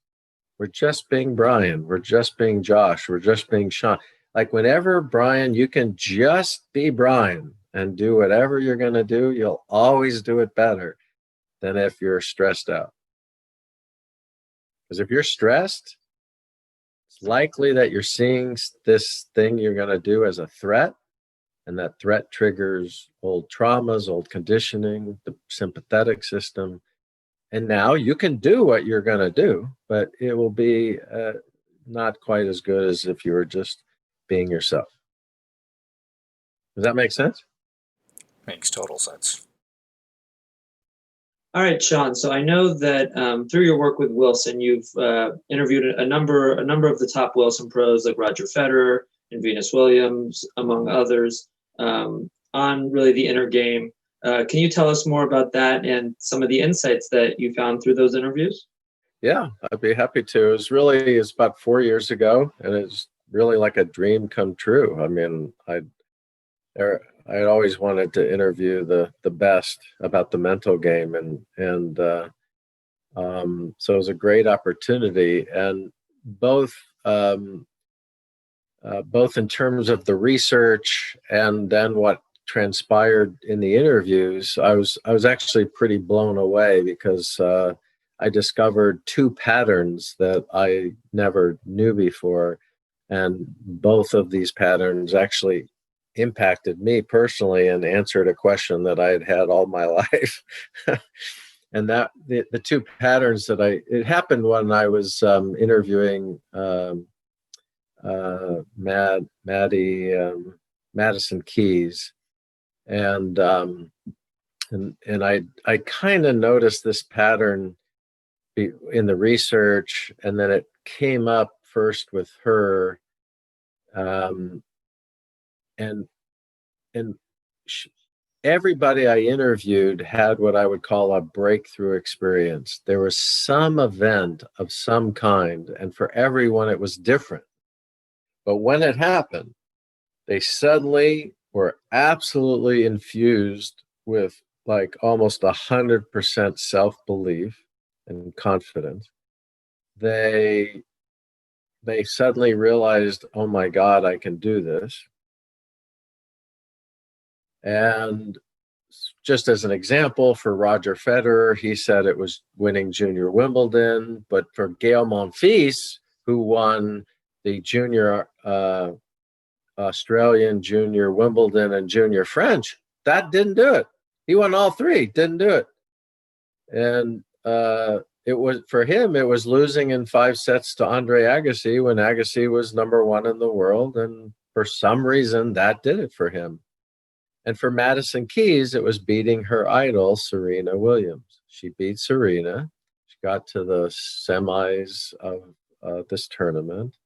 We're just being Brian. We're just being Josh. We're just being Sean. Like whenever, Brian, you can just be Brian and do whatever you're going to do, you'll always do it better than if you're stressed out. Because if you're stressed, it's likely that you're seeing this thing you're going to do as a threat, and that threat triggers old traumas, old conditioning, the sympathetic system. And now you can do what you're going to do, but it will be not quite as good as if you were just being yourself. Does that make sense? Makes total sense. All right, Sean. So I know that through your work with Wilson, you've interviewed a number of the top Wilson pros like Roger Federer and Venus Williams, among others, on really the inner game. Can you tell us more about that and some of the insights that you found through those interviews? Yeah, I'd be happy to. It's about 4 years ago, and it's really like a dream come true. I mean, I'd always wanted to interview the best about the mental game, and so it was a great opportunity. And both in terms of the research and then what transpired in the interviews, I was actually pretty blown away, because I discovered two patterns that I never knew before, and both of these patterns actually impacted me personally and answered a question that I had had all my life. And that the two patterns it happened when I was interviewing Madison Keys, and I kind of noticed this pattern in the research, and then it came up first with her, and everybody I interviewed had what I would call a breakthrough experience. There was some event of some kind, and for everyone it was different. But when it happened, they suddenly were absolutely infused with like almost 100% self-belief and confidence. They suddenly realized, oh my God, I can do this. And just as an example, for Roger Federer, he said it was winning junior Wimbledon. But for Gael Monfils, who won the junior Australian, junior Wimbledon, and junior French, that didn't do it. He won all three, didn't do it. And it was, for him, it was losing in 5 sets to Andre Agassi when Agassi was number 1 in the world. And for some reason, that did it for him. And for Madison Keys, it was beating her idol, Serena Williams. She beat Serena. She got to the semis of this tournament,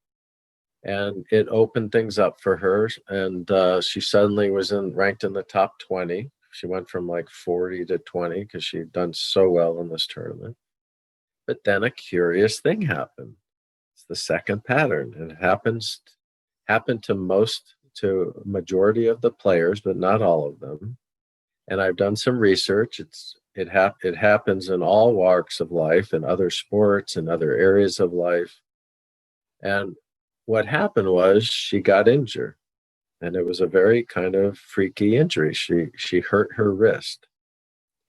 and it opened things up for her. And she suddenly was ranked in the top 20. She went from like 40 to 20 because she'd done so well in this tournament. But then a curious thing happened. It's the second pattern. It happened to a majority of the players, but not all of them. And I've done some research. It happens in all walks of life, in other sports, in other areas of life. And what happened was she got injured. And it was a very kind of freaky injury. She hurt her wrist,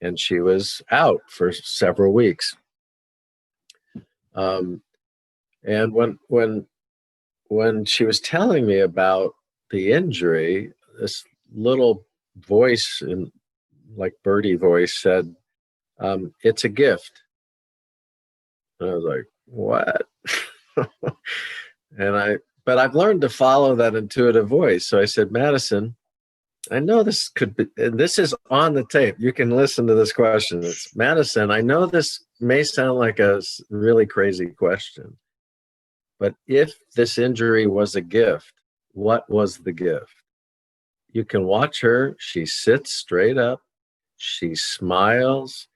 and she was out for several weeks. And when she was telling me about the injury, this little voice, in like birdie voice, said, "It's a gift." And I was like, "What?" But I've learned to follow that intuitive voice. So I said, "Madison, I know this could be, and this is on the tape. You can listen to this question. It's, Madison, I know this may sound like a really crazy question, but if this injury was a gift, what was the gift?" You can watch her. She sits straight up. She smiles,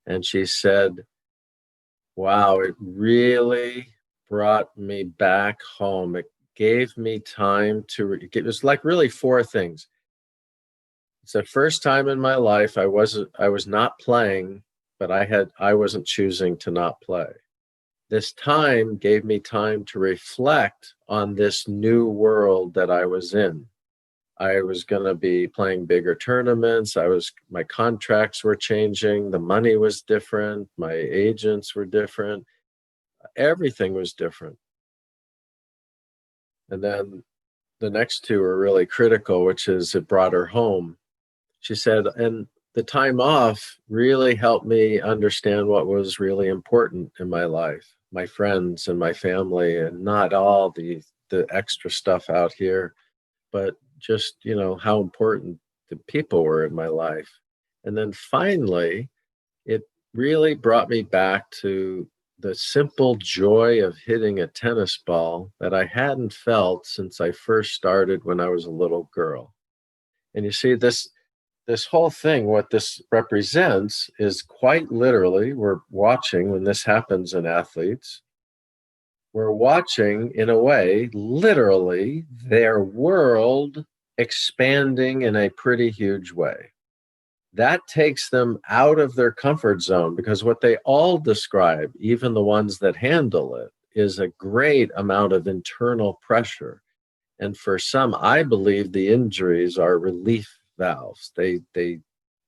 and she said, "Wow, it really brought me back home. It gave me time to, it was like really four things. It's the first time in my life I was not playing, but I wasn't choosing to not play. This time gave me time to reflect on this new world that I was in. I was going to be playing bigger tournaments. My contracts were changing. The money was different. My agents were different. Everything was different. And then the next two were really critical, which is it brought her home. She said, and the time off really helped me understand what was really important in my life, my friends and my family, and not all the extra stuff out here, but just, how important the people were in my life. And then finally, it really brought me back to the simple joy of hitting a tennis ball that I hadn't felt since I first started when I was a little girl. And you see, this whole thing, what this represents is quite literally, we're watching when this happens in athletes, we're watching, in a way, literally, their world expanding in a pretty huge way. That takes them out of their comfort zone, because what they all describe, even the ones that handle it, is a great amount of internal pressure. And for some, I believe the injuries are relief valves. They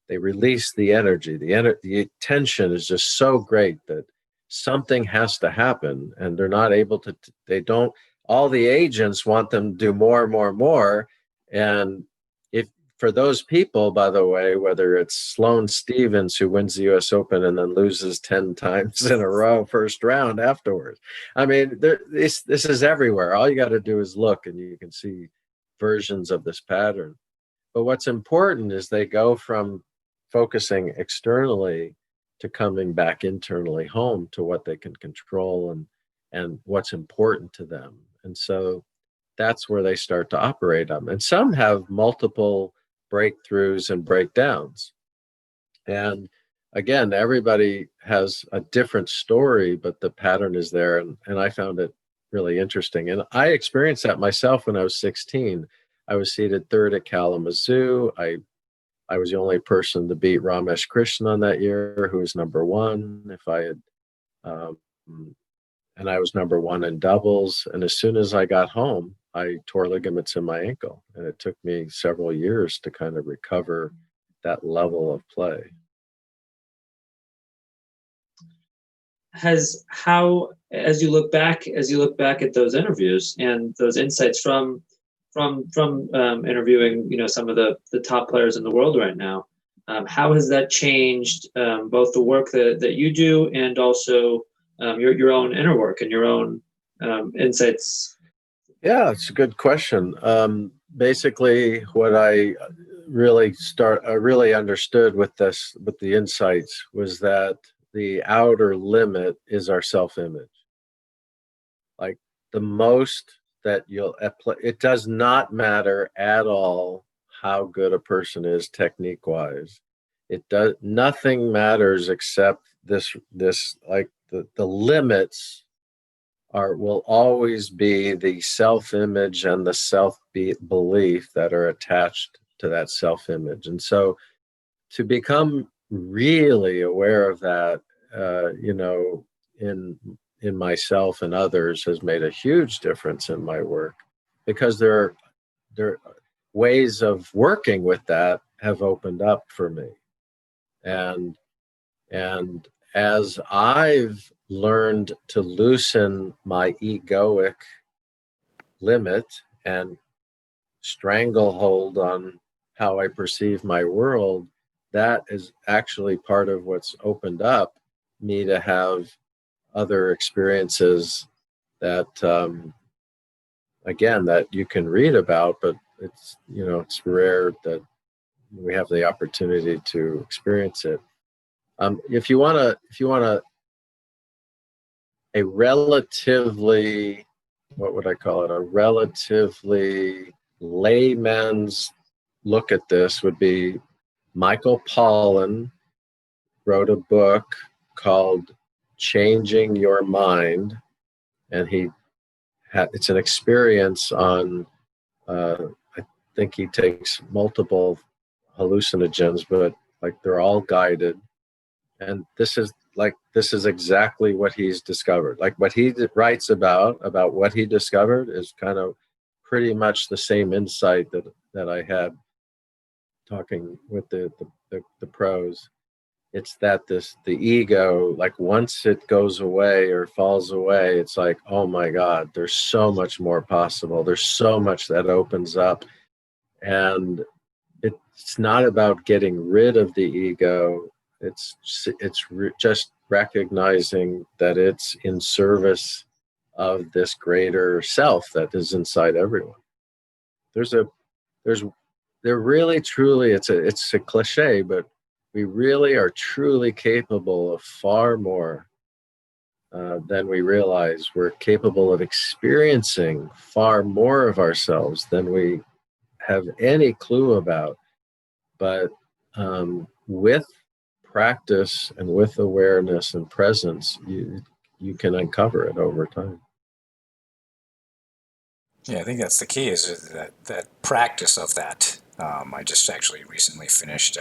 release the energy. The tension is just so great that something has to happen, and they're not able to. They don't. All the agents want them to do more and more and more. And if for those people, by the way, whether it's Sloane Stephens who wins the U.S. Open and then loses 10 times in a row first round afterwards, I mean, this is everywhere. All you got to do is look, and you can see versions of this pattern. But what's important is they go from focusing externally to coming back internally home to what they can control and what's important to them. And so that's where they start to operate on. And some have multiple breakthroughs and breakdowns. And again, everybody has a different story, but the pattern is there. And I found it really interesting. And I experienced that myself when I was 16. I was seated third at Kalamazoo. I was the only person to beat Ramesh Krishnan that year, who was number one. And I was number one in doubles. And as soon as I got home, I tore ligaments in my ankle. And it took me several years to kind of recover that level of play. As you look back at those interviews and those insights from interviewing, some of the top players in the world right now, how has that changed both the work that you do and also your own inner work and your own insights? Yeah, it's a good question. Basically, what I really understood with the insights was that the outer limit is our self-image. Like the most that it does not matter at all how good a person is technique-wise. Nothing matters except this like the limits will always be the self-image and the self-belief that are attached to that self-image. And so to become really aware of that, in myself and others has made a huge difference in my work, because ways of working with that have opened up for me. And as I've learned to loosen my egoic limit and stranglehold on how I perceive my world, that is actually part of what's opened up me to have other experiences that, again, that you can read about, but it's, it's rare that we have the opportunity to experience it. If you want a relatively, what would I call it? A relatively layman's look at this would be Michael Pollan wrote a book called Changing Your Mind, and it's an experience on, I think he takes multiple hallucinogens, but like they're all guided. And this is exactly what he's discovered. Like what he writes about what he discovered is kind of pretty much the same insight that I had talking with the pros. It's that the ego, like once it goes away or falls away, it's like, oh my God, there's so much more possible. There's so much that opens up. And it's not about getting rid of the ego. It's just recognizing that it's in service of this greater self that is inside everyone. There really, truly, it's a cliche, but we really are truly capable of far more than we realize. We're capable of experiencing far more of ourselves than we have any clue about. But with practice and with awareness and presence, you can uncover it over time. Yeah, I think that's the key, is that practice of that. I just actually recently finished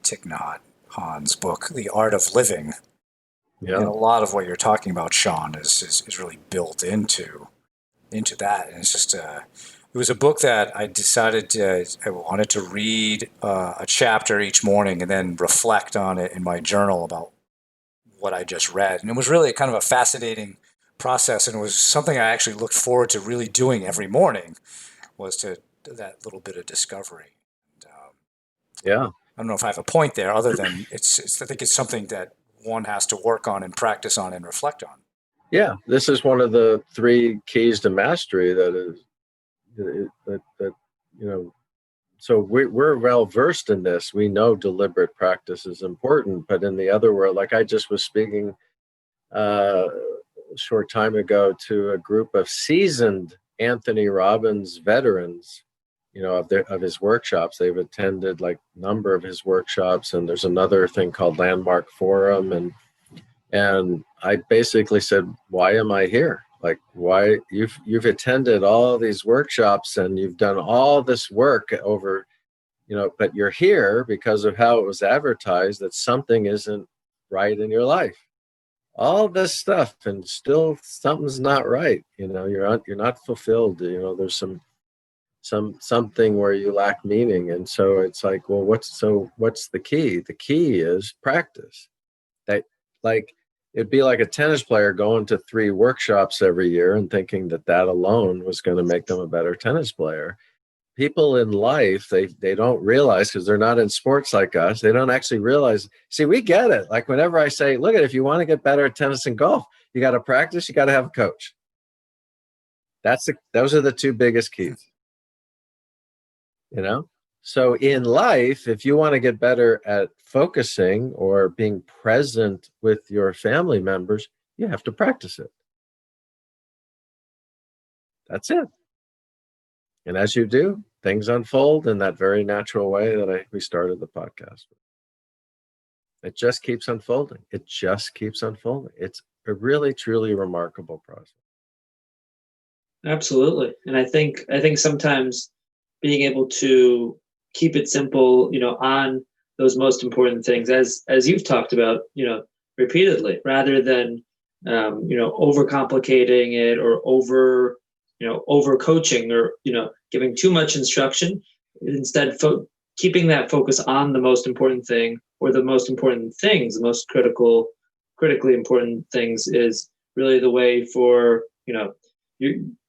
Thich Nhat Hanh's book, The Art of Living. Yeah. And a lot of what you're talking about, Sean, is really built into that. And it's just, it was a book that I decided I wanted to read a chapter each morning and then reflect on it in my journal about what I just read. And it was really kind of a fascinating process, and it was something I actually looked forward to really doing every morning, was to that little bit of discovery. And, Yeah. I don't know if I have a point there, other than I think it's something that one has to work on and practice on and reflect on. Yeah, this is one of the 3 keys to mastery that so we're well versed in this. We know deliberate practice is important, but in the other world, like I just was speaking a short time ago to a group of seasoned Anthony Robbins veterans, of his workshops. They've attended like a number of his workshops, and there's another thing called Landmark Forum, and I basically said, why am I here? Like, why you've attended all these workshops and you've done all this work over, but you're here because of how it was advertised that something isn't right in your life. All this stuff, and still something's not right. You're not fulfilled. There's something where you lack meaning. And so it's like, well, what's the key? The key is practice. That, like, it'd be like a tennis player going to 3 workshops every year and thinking that alone was going to make them a better tennis player. People in life, they don't realize, because they're not in sports like us, they don't actually realize. See, we get it. Like whenever I say, look, if you want to get better at tennis and golf, you got to practice, you got to have a coach. Those are the 2 biggest keys. So in life, if you want to get better at focusing or being present with your family members, you have to practice it. That's it. And as you do, things unfold in that very natural way that we started the podcast with. It just keeps unfolding. It just keeps unfolding. It's a really, truly remarkable process. Absolutely. And I think sometimes being able to keep it simple, on those most important things, as you've talked about, repeatedly, rather than, overcomplicating it or over over coaching or, giving too much instruction. Instead, keeping that focus on the most important thing, or the most important things, the most critically important things, is really the way for,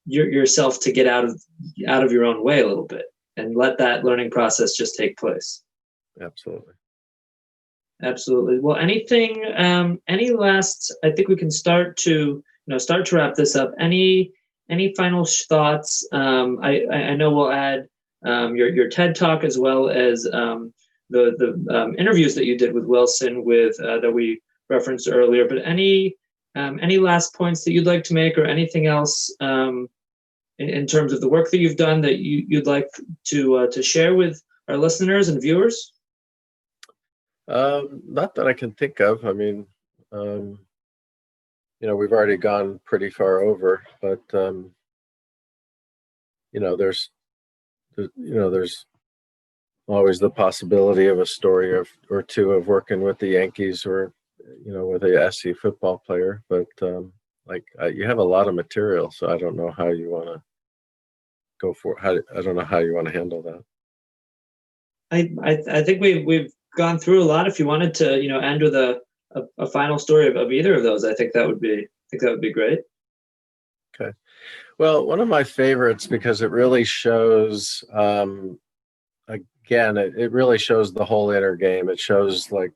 yourself to get out of your own way a little bit and let that learning process just take place. Absolutely. Well, any last, I think we can start to wrap this up. Any final thoughts? I know we'll add your TED Talk, as well as the interviews that you did with Wilson that we referenced earlier. But any last points that you'd like to make, or anything else in terms of the work that you've done that you'd like to share with our listeners and viewers? Not that I can think of. I mean, we've already gone pretty far over, but there's always the possibility of a story or two of working with the Yankees, or with a USC football player. But you have a lot of material, so I don't know how you want to go for. I don't know how you want to handle that. I think we've gone through a lot. If you wanted to, end with a final story of either of those, I think that would be great. Okay. Well, one of my favorites, because it really shows, again, it really shows the whole inner game. It shows like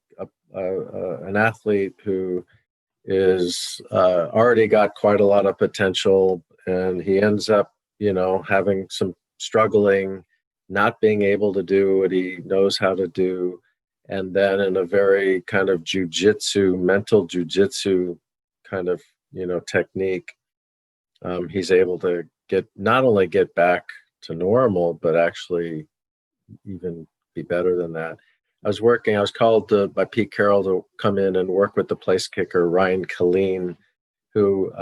an athlete who is already got quite a lot of potential, and he ends up, having some struggling, not being able to do what he knows how to do. And then in a very kind of mental jujitsu kind of, technique, he's able to not only get back to normal, but actually even be better than that. I was called by Pete Carroll to come in and work with the place kicker, Ryan Killeen, who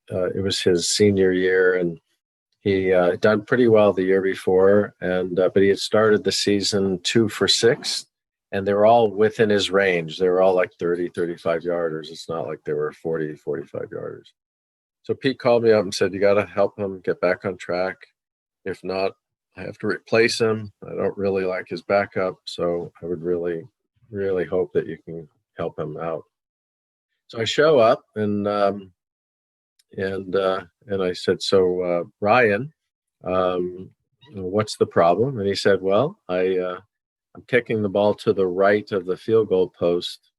it was his senior year, and he done pretty well the year before, but he had started the season 2 for 6, and they were all within his range. They were all like 30, 35 yarders. It's not like they were 40, 45 yarders. So Pete called me up and said, you got to help him get back on track. If not, I have to replace him. I don't really like his backup, so I would really, really hope that you can help him out. So I show up, and I said, so Ryan, what's the problem? And he said, well, I'm kicking the ball to the right of the field goal post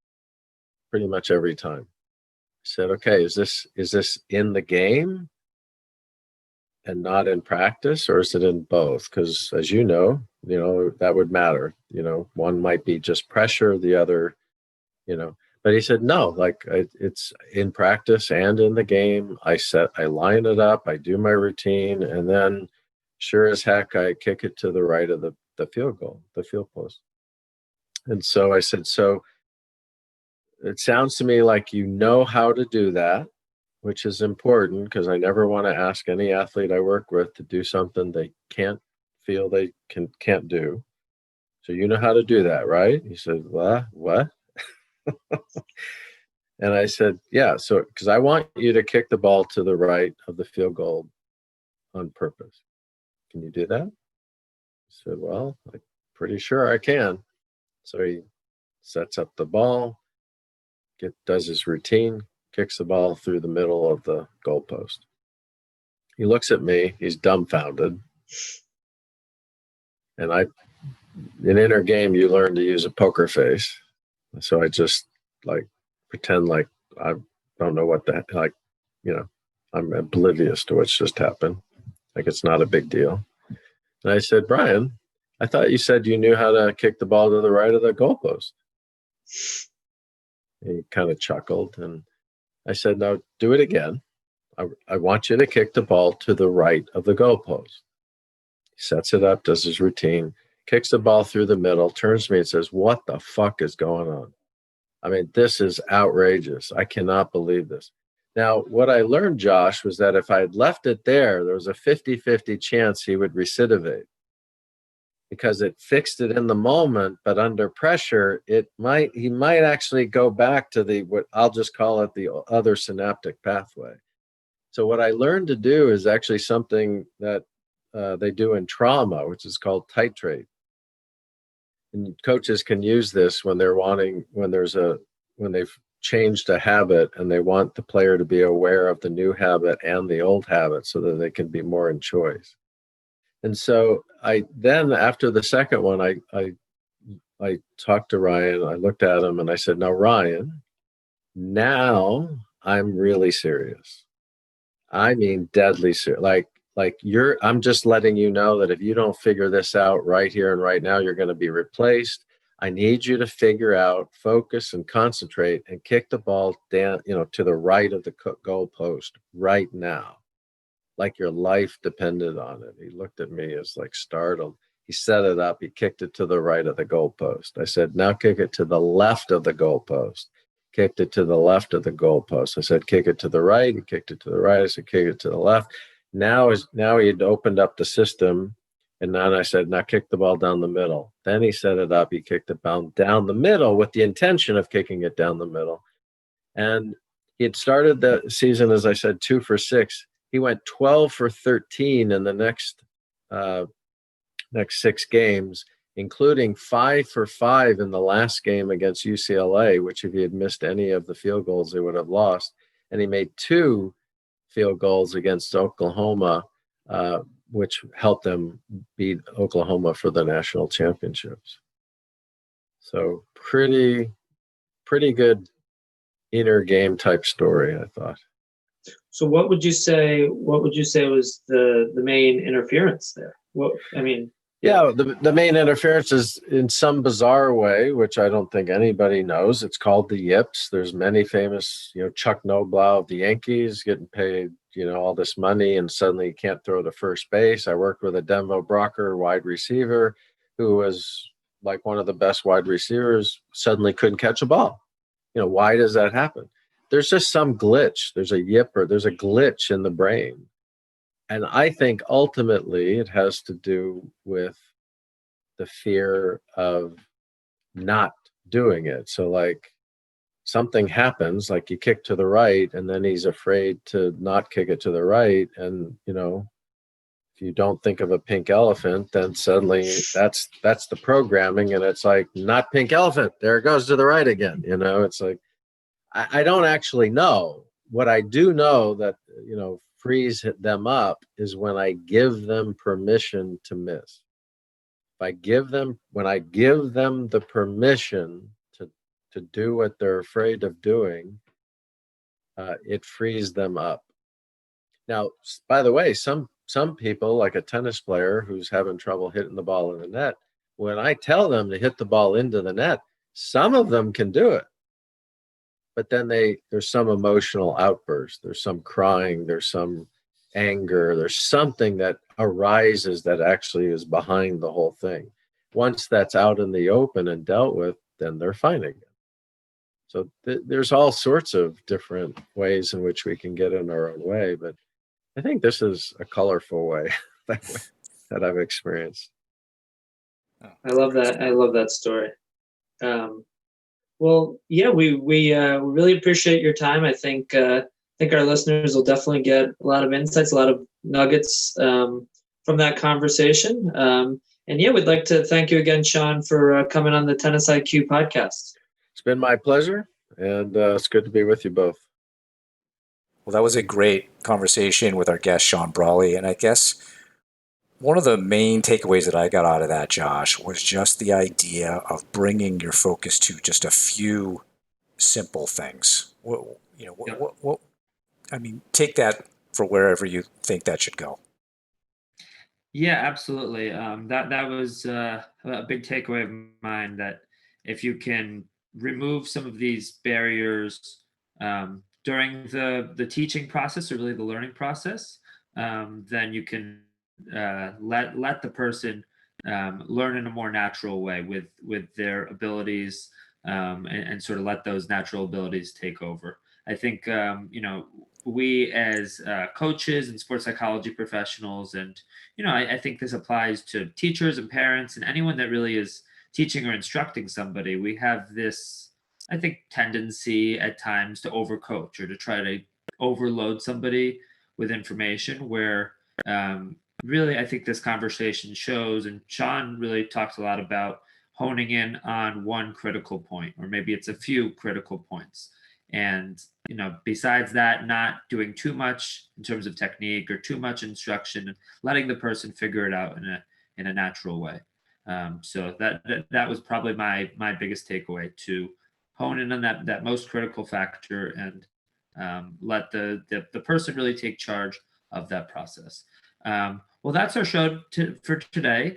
pretty much every time. I said, okay, is this in the game and not in practice, or is it in both? Because as you know, that would matter. One might be just pressure, the other, But he said, no, it's in practice and in the game. I line it up, I do my routine, and then sure as heck, I kick it to the right of the field post. And so I said, so it sounds to me like you know how to do that, which is important, because I never want to ask any athlete I work with to do something they can't do. So you know how to do that, right? He said, what? And I said, yeah, so because I want you to kick the ball to the right of the field goal on purpose. Can you do that? I said, well, I'm pretty sure I can. So he sets up the ball, does his routine, kicks the ball through the middle of the goalpost. He looks at me, he's dumbfounded. And in inner game, you learn to use a poker face. So I just pretend like I don't know what that, I'm oblivious to what's just happened. Like it's not a big deal. And I said, Brian, I thought you said you knew how to kick the ball to the right of the goalpost. And he kind of chuckled, and I said, now do it again. I want you to kick the ball to the right of the goalpost. He sets it up, does his routine, kicks the ball through the middle, turns to me and says, what the fuck is going on? I mean, this is outrageous. I cannot believe this. Now, what I learned, Josh, was that if I had left it there was a 50-50 chance he would recidivate, because it fixed it in the moment, but under pressure, he might actually go back to what I'll just call it the other synaptic pathway. So what I learned to do is actually something that they do in trauma, which is called titrate. And coaches can use this when they've changed a habit and they want the player to be aware of the new habit and the old habit so that they can be more in choice. And so after the second one, I talked to Ryan, I looked at him and I said, now Ryan, now I'm really serious. I mean, deadly serious. I'm just letting you know that if you don't figure this out right here and right now, you're going to be replaced. I need you to figure out, focus and concentrate and kick the ball down, to the right of the goal post right now. Like your life depended on it. He looked at me as like startled. He set it up. He kicked it to the right of the goalpost. I said, now kick it to the left of the goalpost. Kicked it to the left of the goalpost. I said, kick it to the right. He kicked it to the right. I said, kick it to the left. Now he had opened up the system. And then I said, now kick the ball down the middle. Then he set it up. He kicked it down the middle with the intention of kicking it down the middle. And he had started the season, as I said, 2 for 6. He went 12 for 13 in the next 6 games, including 5 for 5 in the last game against UCLA, which if he had missed any of the field goals, they would have lost. And he made 2 field goals against Oklahoma, which helped them beat Oklahoma for the national championships. So pretty good inner game type story, I thought. So what would you say was the main interference there? Yeah, the main interference is in some bizarre way, which I don't think anybody knows. It's called the yips. There's many famous, Chuck Noblau of the Yankees getting paid, all this money, and suddenly he can't throw to first base. I worked with a Denver Brocker wide receiver who was like one of the best wide receivers, suddenly couldn't catch a ball. Why does that happen? There's just some glitch. There's a yip or there's a glitch in the brain. And I think ultimately it has to do with the fear of not doing it. So like something happens, like you kick to the right and then he's afraid to not kick it to the right. And, if you don't think of a pink elephant, then suddenly that's the programming. And it's like, not pink elephant. There it goes to the right again. It's like, I don't actually know. What I do know that, frees them up is when I give them permission to miss. When I give them the permission to do what they're afraid of doing, it frees them up. Now, by the way, some people, like a tennis player who's having trouble hitting the ball in the net, when I tell them to hit the ball into the net, some of them can do it. But then there's some emotional outburst, there's some crying, there's some anger, there's something that arises that actually is behind the whole thing. Once that's out in the open and dealt with, then they're fine again. So there's all sorts of different ways in which we can get in our own way, but I think this is a colorful way that I've experienced. I love that. I love that story. Well, yeah, we really appreciate your time. I think our listeners will definitely get a lot of insights, a lot of nuggets from that conversation. And yeah, we'd like to thank you again, Sean, for coming on the Tennis IQ podcast. It's been my pleasure, and it's good to be with you both. Well, that was a great conversation with our guest, Sean Brawley. And I guess one of the main takeaways that I got out of that, Josh, was just the idea of bringing your focus to just a few simple things. Take that for wherever you think that should go. Yeah, absolutely. That was a big takeaway of mine, that if you can remove some of these barriers during the teaching process, or really the learning process, then you can let the person learn in a more natural way with their abilities, and sort of let those natural abilities take over. I think we as coaches and sports psychology professionals, and I think this applies to teachers and parents and anyone that really is teaching or instructing somebody. We have this, I think, tendency at times to overcoach or to try to overload somebody with information where really I think this conversation shows, and Sean really talks a lot about honing in on one critical point, or maybe it's a few critical points. And, besides that, not doing too much in terms of technique or too much instruction, and letting the person figure it out in a natural way. So that was probably my biggest takeaway, to hone in on that most critical factor, and let the person really take charge of that process. Well, that's our show for today.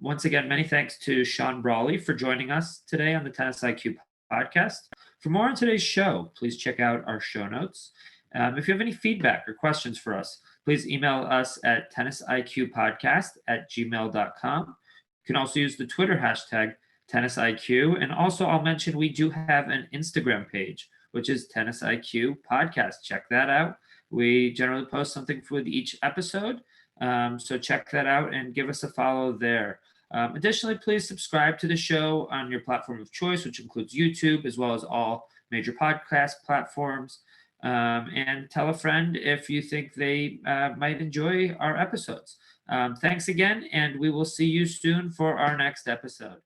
Once again, many thanks to Sean Brawley for joining us today on the Tennis IQ podcast. For more on today's show, please check out our show notes. If you have any feedback or questions for us, please email us at tennisiqpodcast@gmail.com. You can also use the Twitter hashtag TennisIQ. And also, I'll mention we do have an Instagram page, which is Tennis IQ Podcast. Check that out. We generally post something with each episode. So check that out and give us a follow there. Additionally, please subscribe to the show on your platform of choice, which includes YouTube, as well as all major podcast platforms. And tell a friend if you think they might enjoy our episodes. Thanks again, and we will see you soon for our next episode.